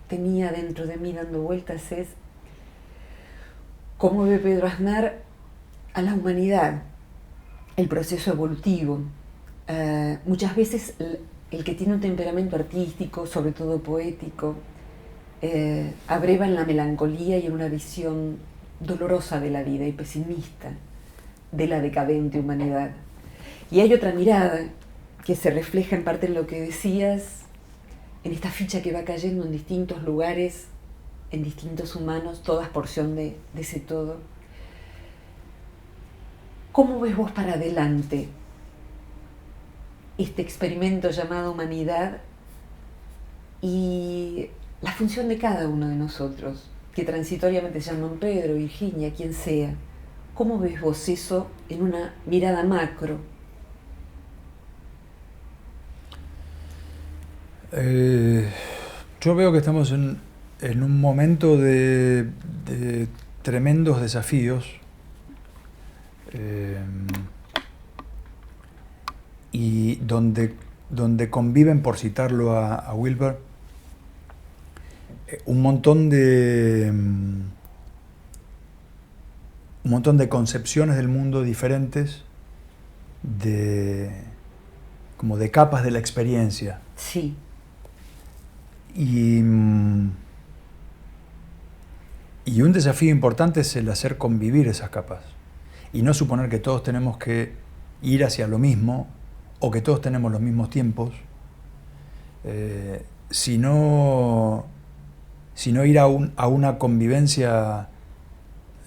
tenía dentro de mí dando vueltas es: ¿cómo ve Pedro Aznar a la humanidad, el proceso evolutivo? Muchas veces el que tiene un temperamento artístico, sobre todo poético, abreva en la melancolía y en una visión dolorosa de la vida y pesimista de la decadente humanidad. Y hay otra mirada que se refleja en parte en lo que decías, en esta ficha que va cayendo en distintos lugares, en distintos humanos, todas porción de ese todo. ¿Cómo ves vos para adelante este experimento llamado humanidad y la función de cada uno de nosotros, que transitoriamente se llaman Pedro, Virginia, quien sea? ¿Cómo ves vos eso en una mirada macro? Yo veo que estamos en un momento de tremendos desafíos, y donde conviven, por citarlo a Wilber, un montón de concepciones del mundo diferentes, como de capas de la experiencia. Sí. Y un desafío importante es el hacer convivir esas capas y no suponer que todos tenemos que ir hacia lo mismo o que todos tenemos los mismos tiempos, sino ir a una convivencia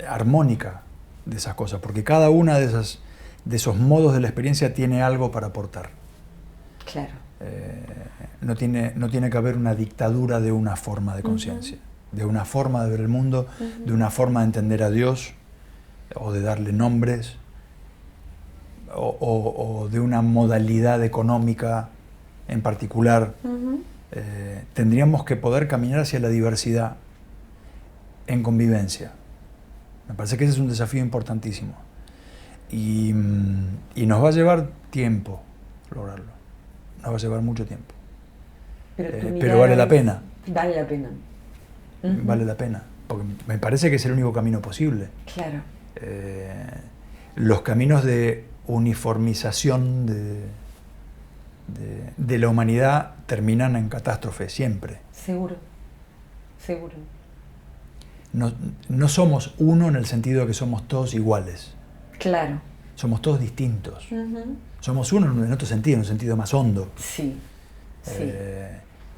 armónica de esas cosas, porque cada una de esos modos de la experiencia tiene algo para aportar. Claro. No tiene que haber una dictadura de una forma de conciencia, de una forma de ver el mundo, de una forma de entender a Dios, o de darle nombres, o de una modalidad económica en particular. Tendríamos que poder caminar hacia la diversidad en convivencia. Me parece que ese es un desafío importantísimo. Y nos va a llevar tiempo lograrlo. Nos va a llevar mucho tiempo. Pero vale la pena. Vale la pena. Vale la pena. Porque me parece que es el único camino posible. Claro. Los caminos de uniformización de la humanidad terminan en catástrofe siempre. Seguro. Seguro. No somos uno en el sentido de que somos todos iguales. Claro. Somos todos distintos. Somos uno en otro sentido, en un sentido más hondo. Sí.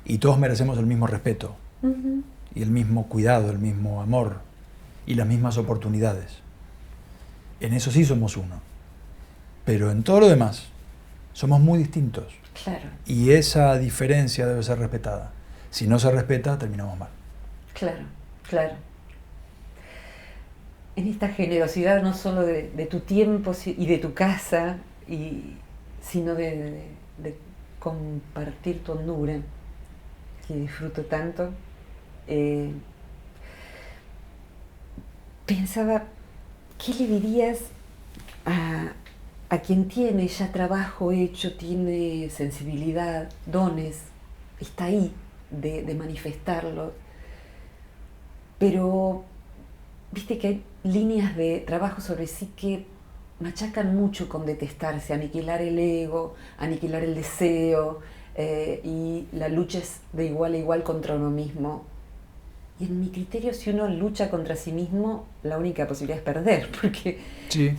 Y todos merecemos el mismo respeto, y el mismo cuidado, el mismo amor, y las mismas oportunidades. En eso sí somos uno. Pero en todo lo demás, somos muy distintos. Claro. Y esa diferencia debe ser respetada. Si no se respeta, terminamos mal. Claro, claro. En esta generosidad no solo de tu tiempo y de tu casa, sino de compartir tu hondura, que disfruto tanto. Pensaba, ¿qué le dirías a quien tiene ya trabajo hecho, tiene sensibilidad, dones, está ahí de manifestarlo, pero viste que hay líneas de trabajo sobre sí que machacan mucho con detestarse, aniquilar el ego, aniquilar el deseo, y la lucha es de igual a igual contra uno mismo. Y en mi criterio, si uno lucha contra sí mismo, la única posibilidad es perder, porque... Sí.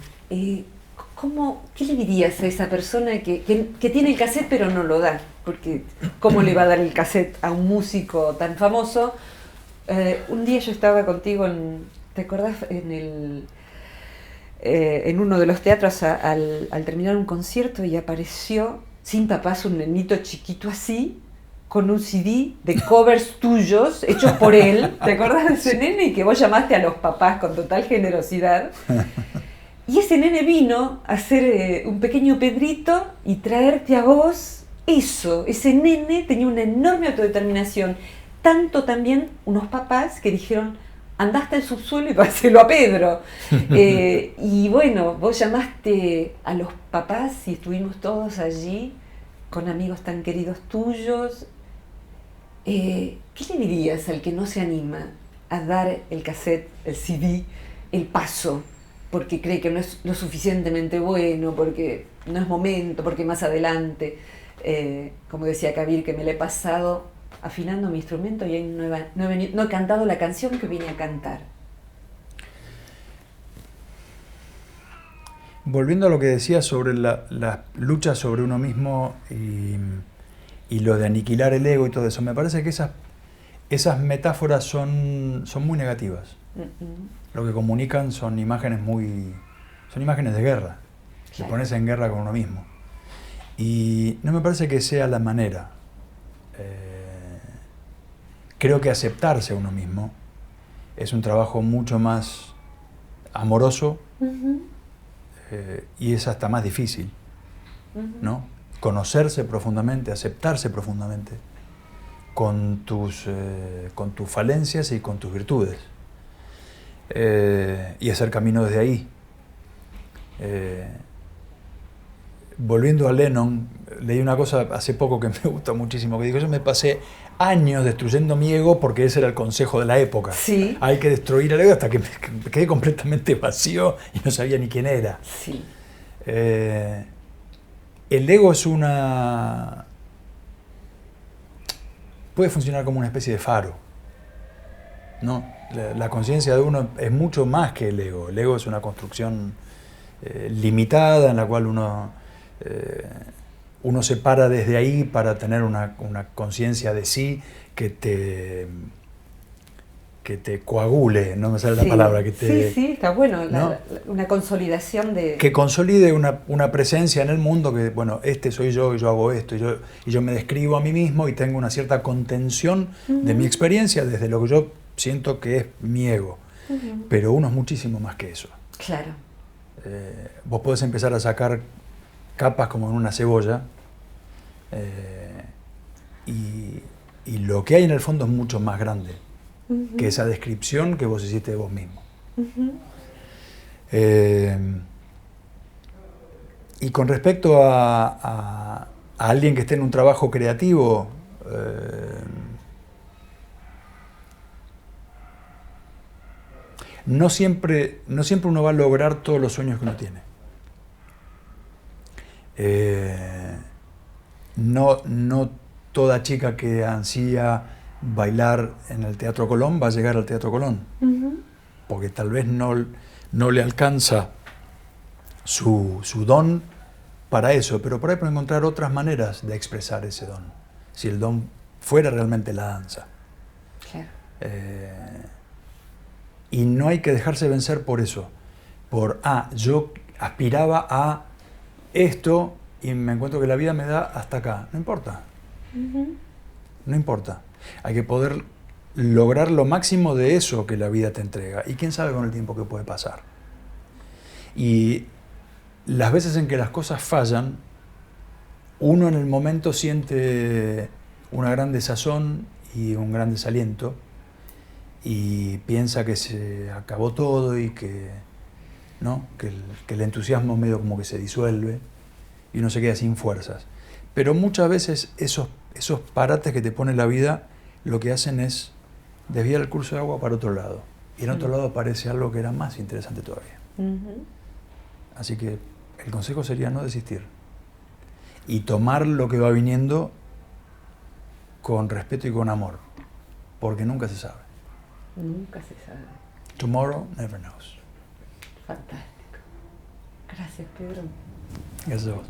¿Qué le dirías a esa persona que tiene el cassette pero no lo da? Porque ¿cómo le va a dar el cassette a un músico tan famoso? Un día yo estaba contigo, ¿te acordás? En uno de los teatros al terminar un concierto, y apareció sin papás un nenito chiquito así, con un CD de covers tuyos hechos por él. ¿Te acordás de ese nene? Y que vos llamaste a los papás con total generosidad. Y ese nene vino a hacer un pequeño Pedrito y traerte a vos eso. Ese nene tenía una enorme autodeterminación. Tanto también unos papás que dijeron, andá hasta el subsuelo y páselo a Pedro. Y bueno, vos llamaste a los papás y estuvimos todos allí con amigos tan queridos tuyos. ¿Qué le dirías al que no se anima a dar el cassette, el CD, el paso? Porque cree que no es lo suficientemente bueno, porque no es momento, porque más adelante, como decía Kabir, que me le he pasado afinando mi instrumento y no he cantado la canción que vine a cantar. Volviendo a lo que decías sobre la lucha sobre uno mismo y lo de aniquilar el ego y todo eso, me parece que esas metáforas son muy negativas. Lo que comunican son imágenes de guerra. Te pones en guerra con uno mismo. Y no me parece que sea la manera. Creo que aceptarse a uno mismo es un trabajo mucho más amoroso, y es hasta más difícil, ¿no? Conocerse profundamente, aceptarse profundamente con tus falencias y con tus virtudes. Y hacer camino desde ahí. Volviendo a Lennon, leí una cosa hace poco que me gusta muchísimo, que dijo: yo me pasé años destruyendo mi ego porque ese era el consejo de la época. Sí. Hay que destruir el ego hasta que me quedé completamente vacío y no sabía ni quién era. Sí. El ego puede funcionar como una especie de faro, ¿no? La conciencia de uno es mucho más que el ego. El ego es una construcción limitada, en la cual uno se para desde ahí para tener una conciencia de sí que te coagule, no me sale la palabra. Sí, está bueno, ¿no? Una consolidación de... Que consolide una presencia en el mundo que, bueno, este soy yo y yo hago esto, y yo me describo a mí mismo y tengo una cierta contención de mi experiencia desde lo que yo siento que es mi ego. Pero uno es muchísimo más que eso. Claro. Vos podés empezar a sacar capas como en una cebolla y lo que hay en el fondo es mucho más grande que esa descripción que vos hiciste de vos mismo. Y con respecto a alguien que esté en un trabajo creativo, no siempre uno va a lograr todos los sueños que uno tiene. No toda chica que ansía bailar en el Teatro Colón va a llegar al Teatro Colón, porque tal vez no le alcanza su don para eso, pero por ahí puede encontrar otras maneras de expresar ese don, si el don fuera realmente la danza. Claro. Y no hay que dejarse vencer por eso, yo aspiraba a esto y me encuentro que la vida me da hasta acá. No importa. No importa. Hay que poder lograr lo máximo de eso que la vida te entrega. Y quién sabe con el tiempo que puede pasar. Y las veces en que las cosas fallan, uno en el momento siente una gran desazón y un gran desaliento y piensa que se acabó todo y que el entusiasmo medio como que se disuelve y uno se queda sin fuerzas. Pero muchas veces esos parates que te pone la vida lo que hacen es desviar el curso de agua para otro lado. Y en otro lado aparece algo que era más interesante todavía. Así que el consejo sería no desistir. Y tomar lo que va viniendo con respeto y con amor. Porque nunca se sabe. Nunca se sabe. Tomorrow never knows. Fantástico. Gracias, Pedro. Gracias a vos.